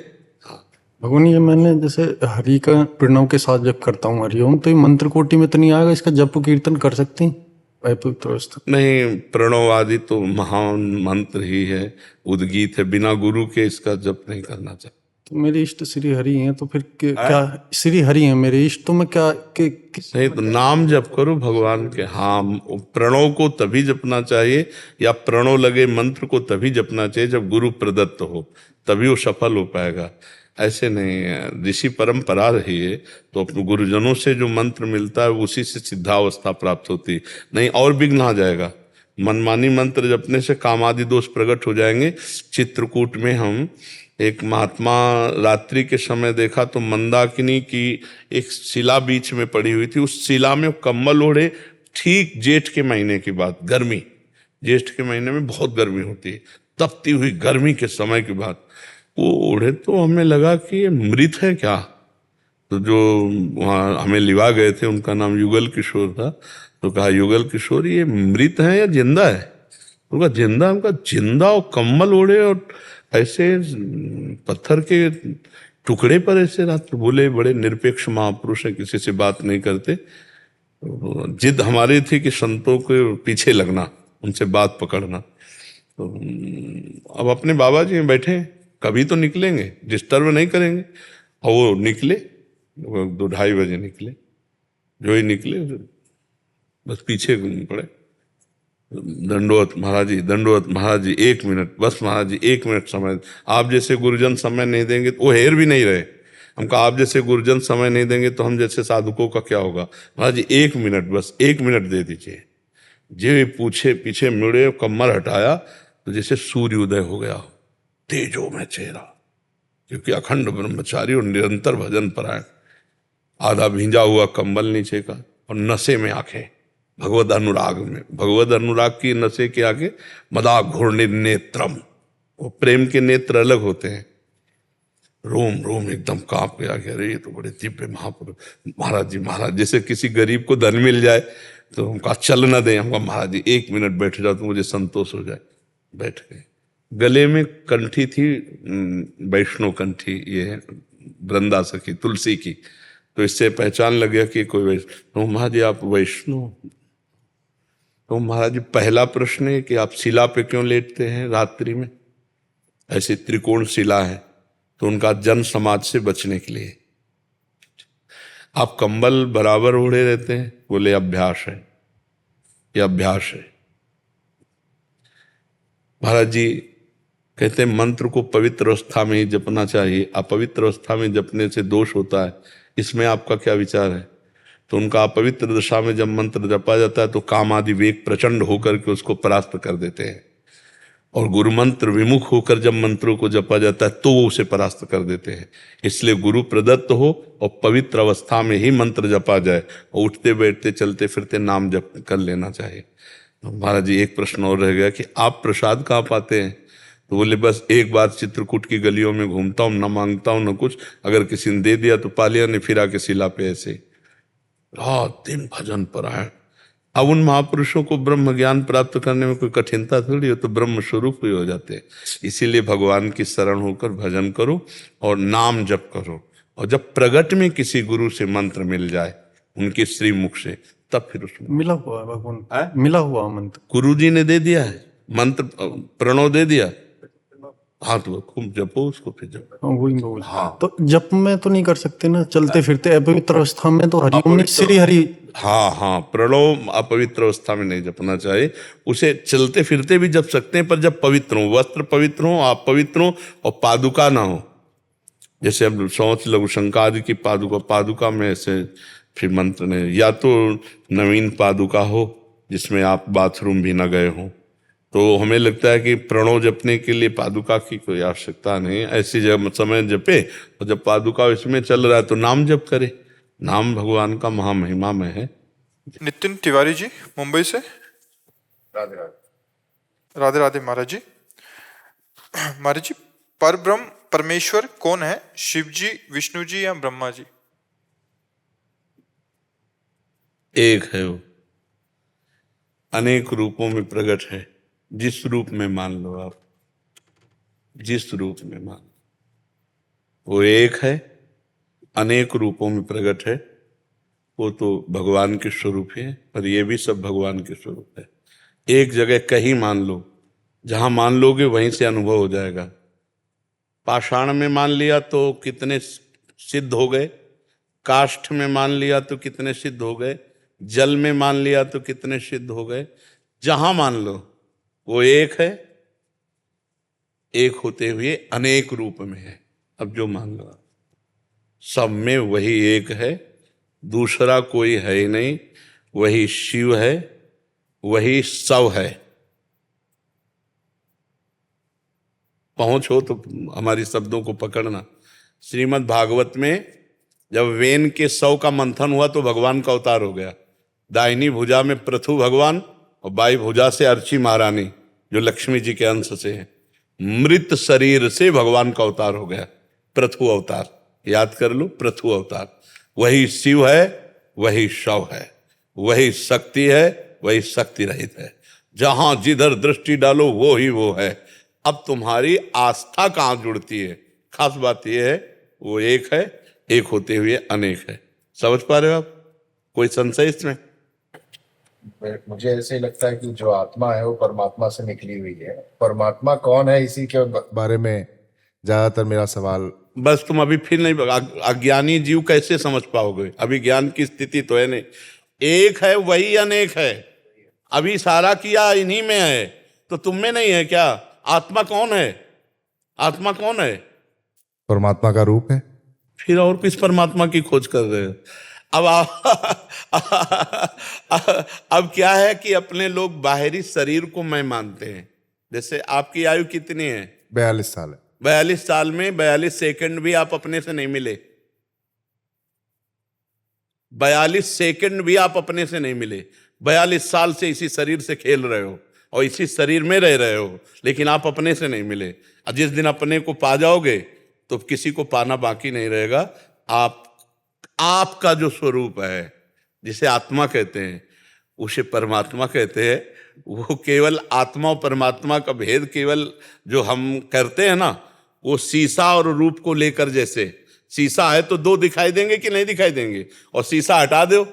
भगवान ये मैंने जैसे हरि का प्रणव के साथ जब करता हूँ हरिओम, तो ये मंत्र कोटि में तो नहीं आएगा, इसका जप कीर्तन कर सकते हैं नहीं, प्रणव आदि तो महान मंत्र ही है, उद्गीत है, बिना गुरु के इसका जप नहीं करना चाहिए। तो मेरे इष्ट श्री हरि हैं, तो फिर क्या श्री हरि हैं मेरे इष्ट, तो मैं क्या नहीं, तो नाम जप करो भगवान के। हाँ, प्रणव को तभी जपना चाहिए, या प्रणव लगे मंत्र को तभी जपना चाहिए जब गुरु प्रदत्त हो, तभी वो सफल हो पाएगा। ऐसे नहीं, ऋषि परंपरा रही है, तो अपने गुरुजनों से जो मंत्र मिलता है उसी से सिद्धावस्था प्राप्त होती, नहीं और विघ्न आ जाएगा। मनमानी मंत्र जपने से काम आदि दोष प्रकट हो जाएंगे। चित्रकूट में हम एक महात्मा रात्रि के समय देखा तो मंदाकिनी की एक शिला बीच में पड़ी हुई थी, उस शिला में कम्बल ओढ़े, ठीक जेठ के महीने की बात, गर्मी, जेठ के महीने में बहुत गर्मी होती है, तपती हुई गर्मी के समय की बात, वो ओढ़े। तो हमें लगा कि ये मृत है क्या। तो जो वहाँ हमें लिवा गए थे, उनका नाम युगल किशोर था, तो कहा युगल किशोर ये मृत है या जिंदा है? उनका जिंदा और कंबल ओढ़े और ऐसे पत्थर के टुकड़े पर ऐसे रात बोले। बड़े निरपेक्ष महापुरुष हैं, किसी से बात नहीं करते। जिद हमारी थी कि संतों के पीछे लगना, उनसे बात पकड़ना। तो अब अपने बाबा जी में बैठे, कभी तो निकलेंगे, डिस्टर्ब नहीं करेंगे। और वो निकले, 2-2:30 बजे निकले। जो ही निकले बस पीछे पड़े, दंडवत महाराज जी, दंडवत महाराज जी, 1 मिनट बस महाराज जी, 1 मिनट समय। आप जैसे गुरुजन समय नहीं देंगे तो वो हेर भी नहीं रहे। हमको आप जैसे गुरुजन समय नहीं देंगे तो हम जैसे साधुकों का क्या होगा। महाराज जी 1 मिनट, बस 1 मिनट दे दीजिए। जे पूछे पीछे मुड़े, कमर हटाया तो जैसे सूर्य उदय हो गया, तेजो में चेहरा। क्योंकि अखंड ब्रह्मचारी और निरंतर भजन परायण, आधा भींजा हुआ कंबल नीचे का और नशे में आंखें, भगवद अनुराग में। भगवद अनुराग की नशे के आगे मदा घोर नेत्रम, वो प्रेम के नेत्र अलग होते हैं। रोम रोम एकदम कांप गया कि अरे ये तो बड़े दिव्य महापुरुष। महाराज जी, महाराज जैसे किसी गरीब को धन मिल जाए तो हमका चल न दें, हमका महाराज जी 1 मिनट बैठ जाओ तो मुझे संतोष हो जाए। बैठ गए। गले में कंठी थी, वैष्णव कंठी, ये वृंदा सखी तुलसी की, तो इससे पहचान लग गया कि कोई वैष्णव। तो महाराज जी आप वैष्णव? तो महाराज जी पहला प्रश्न है कि आप शिला पे क्यों लेटते हैं रात्रि में? ऐसी त्रिकोण शिला है, तो उनका जन समाज से बचने के लिए। आप कंबल बराबर ओढ़े रहते हैं? बोले अभ्यास है, ये अभ्यास है। महाराज जी कहते हैं मंत्र को पवित्र अवस्था में ही जपना चाहिए, अपवित्र अवस्था में जपने से दोष होता है। इसमें आपका क्या विचार है? तो उनका अपवित्र दशा में जब मंत्र जपा जाता है तो काम आदि वेग प्रचंड होकर के उसको परास्त कर देते हैं, और गुरु मंत्र विमुख होकर जब मंत्रों को जपा जाता है तो वो उसे परास्त कर देते हैं। इसलिए गुरु प्रदत्त हो और पवित्र अवस्था में ही मंत्र जपा जाए, और उठते बैठते चलते फिरते नाम जप कर लेना चाहिए। तो महाराज जी एक प्रश्न और रह गया कि आप प्रसाद कहाँ पाते हैं? तो बोले बस एक बार चित्रकूट की गलियों में घूमता हूँ, न मांगता हूँ न कुछ, अगर किसी ने दे दिया तो पा लिया, नहीं फिरा के शिला पे ऐसे रात दिन भजन परायण। अब उन महापुरुषों को ब्रह्म ज्ञान प्राप्त करने में कोई कठिनता थोड़ी हो, तो ब्रह्म स्वरूप ही हो जाते हैं। इसीलिए भगवान की शरण होकर भजन करो और नाम जप करो, और जब प्रगट में किसी गुरु से मंत्र मिल जाए उनके श्रीमुख से, तब फिर उसमें मिला हुआ है भगवान, मिला हुआ मंत्र गुरु जी ने दे दिया है मंत्र, प्रणव दे दिया। हाँ तो खूब जपो उसको, फिर जपो। वही। हाँ तो जप में तो नहीं कर सकते ना, चलते फिरते अपवित्र अवस्था में तो हरिओम श्री हरि। हाँ, प्रणव अपवित्र अवस्था में नहीं जपना चाहिए, उसे चलते फिरते भी जप सकते हैं, पर जब पवित्र हो, वस्त्र पवित्र हो, आप पवित्र हो और पादुका ना हो। जैसे अब सोच लघु शंकादि की पादुका में ऐसे फिर मंत्र ने, या तो नवीन पादुका हो जिसमें आप बाथरूम भी न गए हो, तो हमें लगता है कि प्रणव जपने के लिए पादुका की कोई आवश्यकता नहीं। ऐसी जब समय जपे, और जब पादुका इसमें चल रहा है तो नाम जप करे। नाम भगवान का महामहिमा में है। नितिन तिवारी जी मुंबई से। राधे राधे। राधे राधे महाराज जी। महाराज जी परब्रह्म परमेश्वर कौन है? शिव जी, विष्णु जी या ब्रह्मा जी? एक है वो, अनेक रूपों में प्रकट है। जिस रूप में मान लो आप, जिस रूप में मान लो, वो एक है, अनेक रूपों में प्रकट है। वो तो भगवान के स्वरूप है, पर ये भी सब भगवान के स्वरूप है। एक जगह कहीं मान लो, जहां मान लोगे वहीं से अनुभव हो जाएगा। पाषाण में मान लिया तो कितने सिद्ध हो गए, काष्ठ में मान लिया तो कितने सिद्ध हो गए, जल में मान लिया तो कितने सिद्ध हो गए। जहां मान लो वो एक है, एक होते हुए अनेक रूप में है। अब जो मान लो सब में वही एक है, दूसरा कोई है ही नहीं, वही शिव है, वही सब है। पहुंच हो तो हमारी शब्दों को पकड़ना। श्रीमद् भागवत में जब वेन के 100 का मंथन हुआ तो भगवान का अवतार हो गया। दाहिनी भुजा में पृथु भगवान और बाई भुजा से अर्ची महारानी, जो लक्ष्मी जी के अंश से है। मृत शरीर से भगवान का अवतार हो गया, पृथु अवतार। याद कर लो, पृथु अवतार। वही शिव है, वही शव है, वही शक्ति है, वही शक्ति रहित है। जहां जिधर दृष्टि डालो वो ही वो है। अब तुम्हारी आस्था कहाँ जुड़ती है? खास बात यह है वो एक है, एक होते हुए अनेक है। समझ पा रहे हो आप? कोई संशय इसमें? मुझे ऐसे ही लगता है कि जो आत्मा है वो परमात्मा से निकली हुई है। परमात्मा कौन है इसी के बारे में ज्यादातर मेरा सवाल। बस तुम अभी फिर नहीं, अज्ञानी जीव कैसे समझ पाओगे? अभी ज्ञान की स्थिति तो है नहीं। एक है वही अनेक है। अभी सारा किया इन्हीं में है, तो तुम में नहीं है क्या? आत्मा कौन है? आत्मा कौन है? परमात्मा का रूप है। फिर और किस परमात्मा की खोज कर रहे हो? अब अब क्या है कि अपने लोग बाहरी शरीर को मैं मानते हैं। जैसे आपकी आयु कितनी है? 42 साल है। 42 साल में 42 सेकंड भी आप अपने से नहीं मिले। 42 सेकंड भी आप अपने से नहीं मिले। 42 साल से इसी शरीर से खेल रहे हो और इसी शरीर में रह रहे हो, लेकिन आप अपने से नहीं मिले। और जिस दिन अपने को पा जाओगे तो किसी को पाना बाकी नहीं रहेगा। आपका जो स्वरूप है, जिसे आत्मा कहते हैं, उसे परमात्मा कहते हैं। वो केवल आत्मा और परमात्मा का भेद केवल जो हम करते हैं ना, वो शीशा और रूप को लेकर, जैसे शीशा है तो दो दिखाई देंगे कि नहीं दिखाई देंगे, और शीशा हटा दो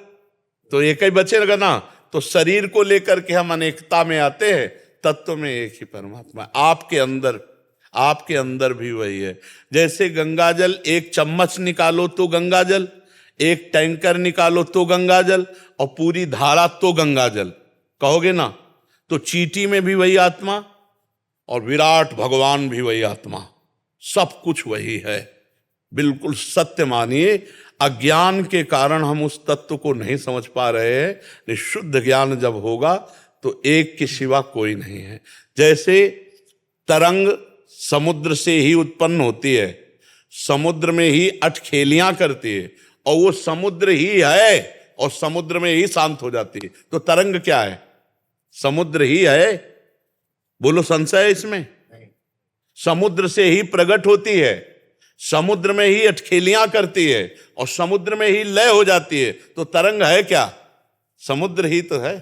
तो एक ही बचेगा ना। तो शरीर को लेकर के हम अनेकता में आते हैं, तत्व में एक ही परमात्मा। आपके अंदर भी वही है। जैसे गंगाजल, एक चम्मच निकालो तो गंगाजल, एक टैंकर निकालो तो गंगाजल, और पूरी धारा तो गंगाजल कहोगे ना, तो चींटी में भी वही आत्मा और विराट भगवान भी वही आत्मा, सब कुछ वही है। बिल्कुल सत्य मानिए। अज्ञान के कारण हम उस तत्व को नहीं समझ पा रहे हैं। शुद्ध ज्ञान जब होगा तो एक के सिवा कोई नहीं है। जैसे तरंग समुद्र से ही उत्पन्न होती है, समुद्र में ही अठखेलियां करती है, और वो समुद्र ही है और समुद्र में ही शांत हो जाती है। तो तरंग क्या है? समुद्र ही है। बोलो, संशय है इसमें? समुद्र से ही प्रकट होती है, समुद्र में ही अठखेलियां करती है और समुद्र में ही लय हो जाती है। तो तरंग है क्या? समुद्र ही तो है।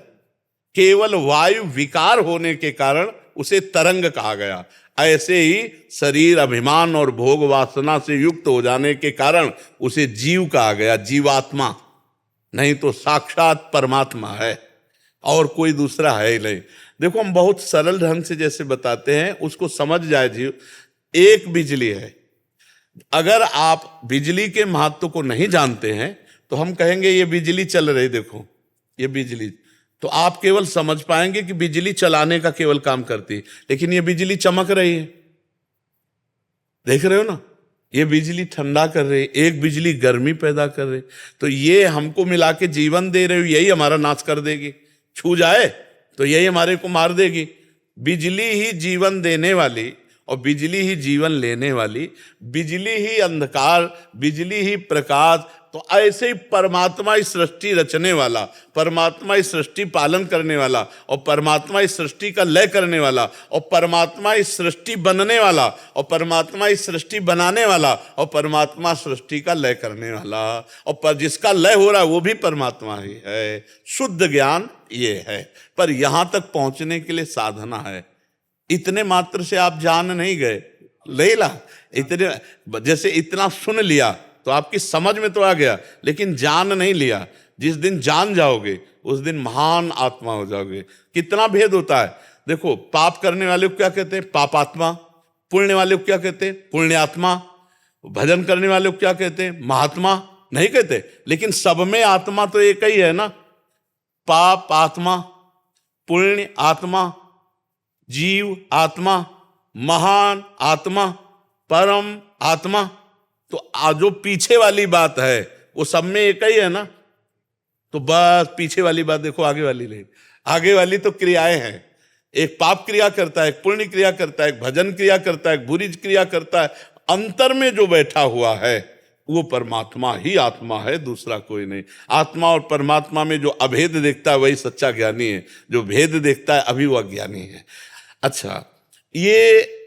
केवल वायु विकार होने के कारण उसे तरंग कहा गया। ऐसे ही शरीर अभिमान और भोग वासना से युक्त हो जाने के कारण उसे जीव कहा गया, जीवात्मा। नहीं तो साक्षात परमात्मा है और कोई दूसरा है ही नहीं। देखो, हम बहुत सरल ढंग से जैसे बताते हैं, उसको समझ जाए जीव। एक बिजली है। अगर आप बिजली के महत्व को नहीं जानते हैं तो हम कहेंगे ये बिजली चल रही, देखो ये बिजली, तो आप केवल समझ पाएंगे कि बिजली चलाने का केवल काम करती है, लेकिन ये बिजली चमक रही है, देख रहे हो ना, ये बिजली ठंडा कर रही है, एक बिजली गर्मी पैदा कर रही। तो ये हमको मिला के जीवन दे रही हो, यही हमारा नाश कर देगी। छू जाए तो यही हमारे को मार देगी। बिजली ही जीवन देने वाली और बिजली ही जीवन लेने वाली, बिजली ही अंधकार, बिजली ही प्रकाश। तो ऐसे ही परमात्मा इस सृष्टि रचने वाला, परमात्मा इस सृष्टि पालन करने वाला, और परमात्मा इस सृष्टि का लय करने वाला, और परमात्मा इस सृष्टि बनने वाला, और परमात्मा इस सृष्टि बनाने वाला, और परमात्मा सृष्टि का लय करने वाला, और पर जिसका लय हो रहा है वो भी परमात्मा ही है। शुद्ध ज्ञान ये है। पर यहां तक पहुंचने के लिए साधना है। इतने मात्र से आप जान नहीं गए, लेला इतने, जैसे इतना सुन लिया तो आपकी समझ में तो आ गया, लेकिन जान नहीं लिया। जिस दिन जान जाओगे उस दिन महान आत्मा हो जाओगे। कितना भेद होता है देखो। पाप करने वाले को क्या कहते हैं? पापात्मा। पुण्य वाले को क्या कहते हैं? पुण्यात्मा। भजन करने वाले को क्या कहते हैं? महात्मा। नहीं कहते, लेकिन सब में आत्मा तो एक ही है ना। पाप आत्मा, पुण्य आत्मा, जीव आत्मा, महान आत्मा, परम आत्मा। तो जो पीछे वाली बात है वो सब में एक ही है ना। तो बस पीछे वाली बात देखो, आगे वाली नहीं। आगे वाली तो क्रियाएं हैं। एक पाप क्रिया करता है, एक पुण्य क्रिया करता है, एक भजन क्रिया करता है, एक बुरी क्रिया करता है। अंतर में जो बैठा हुआ है वो परमात्मा ही आत्मा है, दूसरा कोई नहीं। आत्मा और परमात्मा में जो अभेद देखता है वही सच्चा ज्ञानी है, जो भेद देखता है अभी वो अज्ञानी है। अच्छा, ये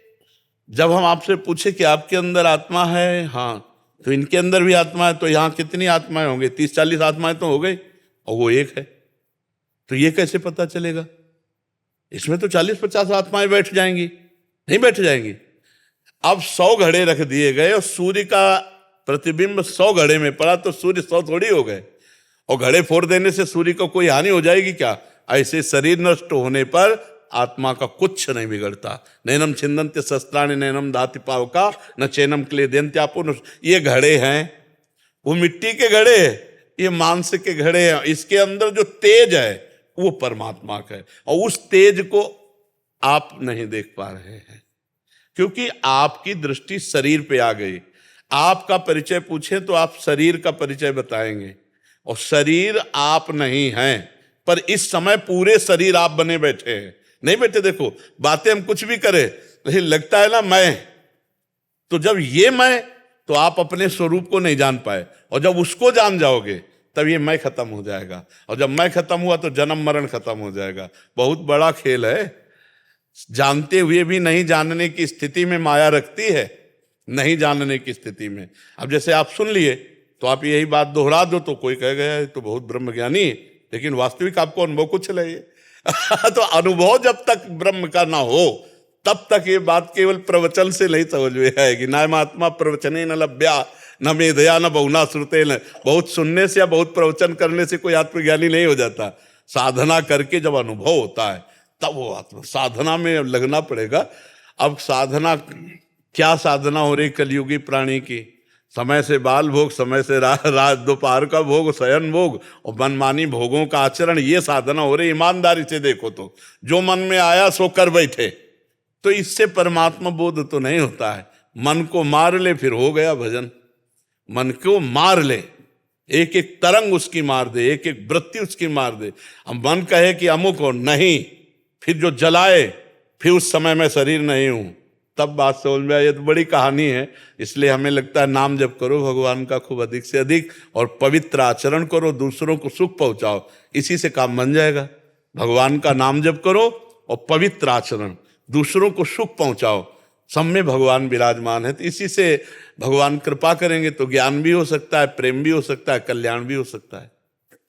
जब हम आपसे पूछे कि आपके अंदर आत्मा है, हाँ, तो इनके अंदर भी आत्मा है, तो यहाँ कितनी आत्माएं होंगे? 30-40 आत्माएं तो हो गई, और वो एक है। तो ये कैसे पता चलेगा? इसमें तो 40-50 आत्माएं बैठ जाएंगी, नहीं बैठ जाएंगी। अब 100 घड़े रख दिए गए और सूर्य का प्रतिबिंब 100 घड़े में पड़ा तो सूर्य 100 थोड़ी हो गए, और घड़े फोड़ देने से सूर्य को कोई हानि हो जाएगी क्या? ऐसे शरीर नष्ट होने पर आत्मा का कुछ नहीं बिगड़ता। नैनम छिंदन्ते शस्त्राणि नैनम दाति पावका न चैनम क्लेदन्त्यापो। ये घड़े हैं, वो मिट्टी के घड़े हैं, ये मांस के घड़े हैं। इसके अंदर जो तेज है वो परमात्मा का है, और उस तेज को आप नहीं देख पा रहे हैं क्योंकि आपकी दृष्टि शरीर पे आ गई। आपका परिचय पूछे तो आप शरीर का परिचय बताएंगे, और शरीर आप नहीं हैं, पर इस समय पूरे शरीर आप बने बैठे हैं। नहीं बैठे, देखो बातें हम कुछ भी करें लेकिन लगता है ना मैं, तो जब ये मैं, तो आप अपने स्वरूप को नहीं जान पाए, और जब उसको जान जाओगे तब ये मैं खत्म हो जाएगा, और जब मैं खत्म हुआ तो जन्म मरण खत्म हो जाएगा। बहुत बड़ा खेल है। जानते हुए भी नहीं जानने की स्थिति में माया रखती है, नहीं जानने की स्थिति में। अब जैसे आप सुन लिए तो आप यही बात दोहरा दो तो कोई कह गया तो बहुत ब्रह्मज्ञानी है, लेकिन वास्तविक आपको अनुभव कुछ नहीं है। तो अनुभव जब तक ब्रह्म का ना हो तब तक ये बात केवल प्रवचन से नहीं समझ में आएगी। नायम आत्मा प्रवचने न लभ्या न मेधया न बहुना श्रुते न। बहुत सुनने से या बहुत प्रवचन करने से कोई आत्मज्ञानी नहीं हो जाता। साधना करके जब अनुभव होता है तब वो आत्मा, साधना में लगना पड़ेगा। अब साधना क्या साधना हो रही कलयुगी प्राणी की? समय से बाल भोग, समय से रात दोपहर का भोग, शयन भोग और मनमानी भोगों का आचरण, ये साधना हो रही। ईमानदारी से देखो तो जो मन में आया सो कर बैठे, तो इससे परमात्मा बोध तो नहीं होता है। मन को मार ले फिर हो गया भजन। मन को मार ले, एक एक तरंग उसकी मार दे, एक एक वृत्ति उसकी मार दे। अब मन कहे कि अमुक हो, नहीं, फिर जो जलाए, फिर उस समय मैं शरीर नहीं हूं, तब बात समझ में आई। ये तो बड़ी कहानी है। इसलिए हमें लगता है नाम जप करो भगवान का खूब अधिक से अधिक, और पवित्र आचरण करो, दूसरों को सुख पहुंचाओ, इसी से काम बन जाएगा। भगवान का नाम जप करो और पवित्र आचरण, दूसरों को सुख पहुंचाओ, सब में भगवान विराजमान है। तो इसी से भगवान कृपा करेंगे तो ज्ञान भी हो सकता है, प्रेम भी हो सकता है, कल्याण भी हो सकता है।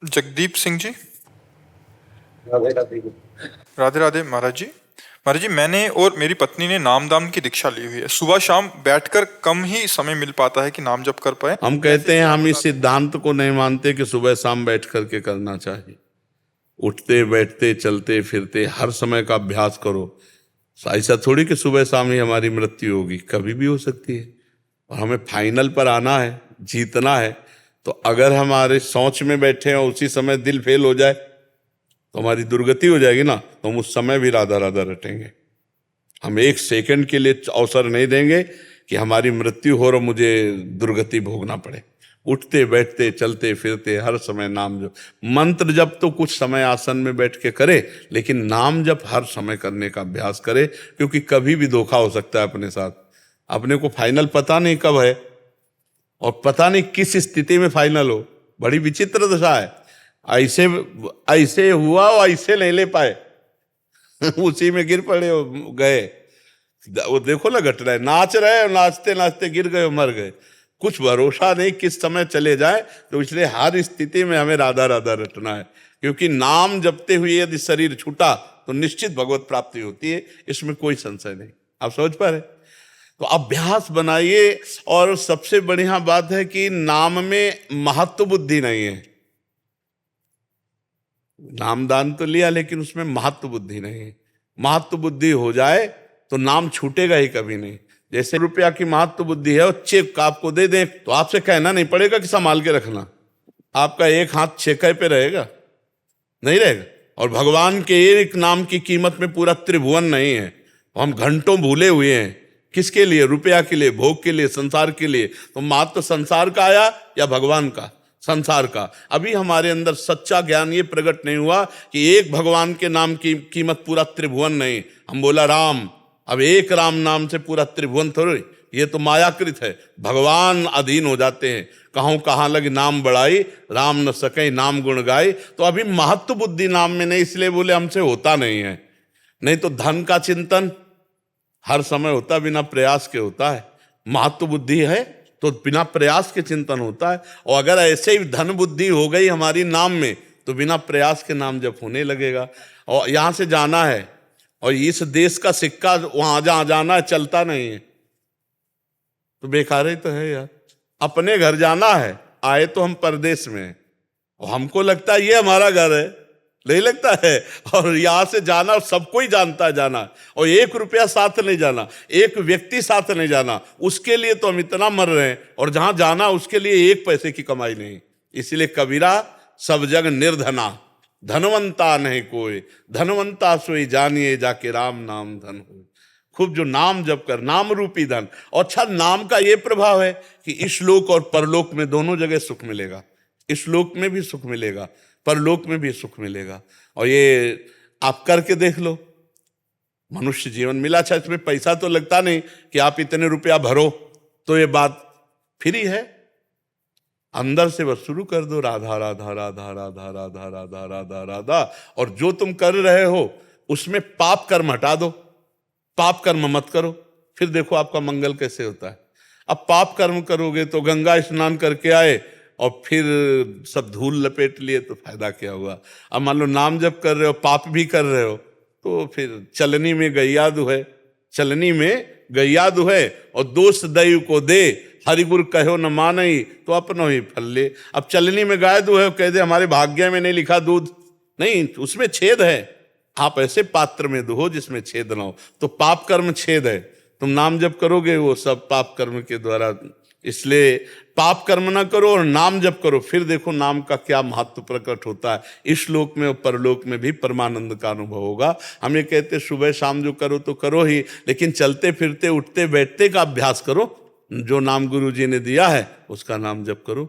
जगदीप सिंह जी। राधे राधे महाराज जी। महाराज जी, मैंने और मेरी पत्नी ने नामदान की दीक्षा ली हुई है। सुबह शाम बैठकर कम ही समय मिल पाता है कि नाम जप कर पाए। हम कहते हैं, हम इस सिद्धांत को नहीं मानते कि सुबह शाम बैठ करके करना चाहिए। उठते बैठते चलते फिरते हर समय का अभ्यास करो। ऐसा थोड़ी कि सुबह शाम ही हमारी मृत्यु होगी, कभी भी हो सकती है। और हमें फाइनल पर आना है, जीतना है। तो अगर हमारे सोच में बैठे हैं और उसी समय दिल फेल हो जाए तो हमारी दुर्गति हो जाएगी ना। तो हम उस समय भी राधा राधा रटेंगे। हम एक सेकंड के लिए अवसर नहीं देंगे कि हमारी मृत्यु हो और मुझे दुर्गति भोगना पड़े। उठते बैठते चलते फिरते हर समय नाम जप। मंत्र जप तो कुछ समय आसन में बैठ के करे, लेकिन नाम जप हर समय करने का अभ्यास करे, क्योंकि कभी भी धोखा हो सकता है अपने साथ। अपने को फाइनल पता नहीं कब है और पता नहीं किस स्थिति में फाइनल हो। बड़ी विचित्र दशा है। ऐसे हुआ और ऐसे नहीं ले पाए उसी में गिर पड़े गए। वो देखो ना घट रहा है, नाच रहे और नाचते नाचते गिर गए, मर गए। कुछ भरोसा नहीं किस समय चले जाए। तो इसलिए हर स्थिति में हमें राधा राधा रटना है, क्योंकि नाम जपते हुए यदि शरीर छूटा तो निश्चित भगवत प्राप्ति होती है, इसमें कोई संशय नहीं। आप समझ पा रहे? तो अभ्यास बनाइए। और सबसे बढ़िया बात है कि नाम में महत्व बुद्धि नहीं है। नामदान तो लिया लेकिन उसमें महत्व बुद्धि नहीं है। महत्व बुद्धि हो जाए तो नाम छूटेगा ही कभी नहीं। जैसे रुपया की महत्व बुद्धि है और चेक आपको दे दें तो आपसे कहना नहीं पड़ेगा कि संभाल के रखना। आपका एक हाथ चेक पे रहेगा, नहीं रहेगा। और भगवान के एक नाम की कीमत में पूरा त्रिभुवन नहीं है। हम घंटों भूले हुए हैं। किसके लिए? रुपया के लिए, भोग के लिए, संसार के लिए। तो महत्व संसार का आया या भगवान का? संसार का। अभी हमारे अंदर सच्चा ज्ञान ये प्रकट नहीं हुआ कि एक भगवान के नाम की कीमत पूरा त्रिभुवन नहीं। हम बोला राम, अब एक राम नाम से पूरा त्रिभुवन थोड़ी, ये तो मायाकृत है। भगवान अधीन हो जाते हैं। कहूँ कहाँ लग नाम बढ़ाई, राम न सके नाम गुण गाई। तो अभी महत्व बुद्धि नाम में नहीं, इसलिए बोले हमसे होता नहीं है। नहीं तो धन का चिंतन हर समय होता, बिना प्रयास के होता है। महत्व बुद्धि है तो बिना प्रयास के चिंतन होता है। और अगर ऐसे ही धन बुद्धि हो गई हमारी नाम में तो बिना प्रयास के नाम जप होने लगेगा। और यहाँ से जाना है और इस देश का सिक्का वहां जहां जाना है चलता नहीं है, तो बेकार ही तो है यार। अपने घर जाना है, आए तो हम परदेश में हैं, और हमको लगता है ये हमारा घर है, नहीं लगता है। और यहां से जाना सबको ही जानता है जाना, और 1 रुपया साथ नहीं जाना, एक व्यक्ति साथ नहीं जाना, उसके लिए तो हम इतना मर रहे हैं, और जहां जाना उसके लिए 1 पैसे की कमाई नहीं। इसलिए कबीरा सब जग निर्धना, धनवंता नहीं कोई, धनवंता सोई जानिए जाके राम नाम धन हो। खूब जो नाम जप कर, नाम रूपी धन। और अच्छा, नाम का ये प्रभाव है कि इस लोक और परलोक में दोनों जगह सुख मिलेगा। इस लोक में भी सुख मिलेगा, परलोक में भी सुख मिलेगा। और ये आप करके देख लो, मनुष्य जीवन मिला। अच्छा, इसमें पैसा तो लगता नहीं कि आप इतने रुपया भरो, तो ये बात फ्री है। अंदर से बस शुरू कर दो, राधा राधा राधा राधा राधा राधा राधा राधा, और जो तुम कर रहे हो उसमें पाप कर्म हटा दो, पाप कर्म मत करो, फिर देखो आपका मंगल कैसे होता है। अब पाप कर्म करोगे तो गंगा स्नान करके आए और फिर सब धूल लपेट लिए, तो फायदा क्या हुआ। अब मान लो नाम जप कर रहे हो, पाप भी कर रहे हो, तो फिर चलनी में गैया दुहे, चलनी में गैया दुहे, और दोष दैव को दे, हरिगुरु कहो न मानई, तो अपनो ही फल ले। अब चलनी में गाय दुहे, कह दे हमारे भाग्य में नहीं लिखा दूध, नहीं, उसमें छेद है। आप ऐसे पात्र में दुहो जिसमें छेद ना हो, तो पाप कर्म छेद है। तुम नाम जप करोगे वो सब पाप कर्म के द्वारा, इसलिए पाप कर्म ना करो और नाम जप करो, फिर देखो नाम का क्या महत्व प्रकट होता है। इस लोक में और परलोक में भी परमानंद का अनुभव होगा। हम ये कहते सुबह शाम जो करो तो करो ही, लेकिन चलते फिरते उठते बैठते का अभ्यास करो। जो नाम गुरु जी ने दिया है उसका नाम जप करो।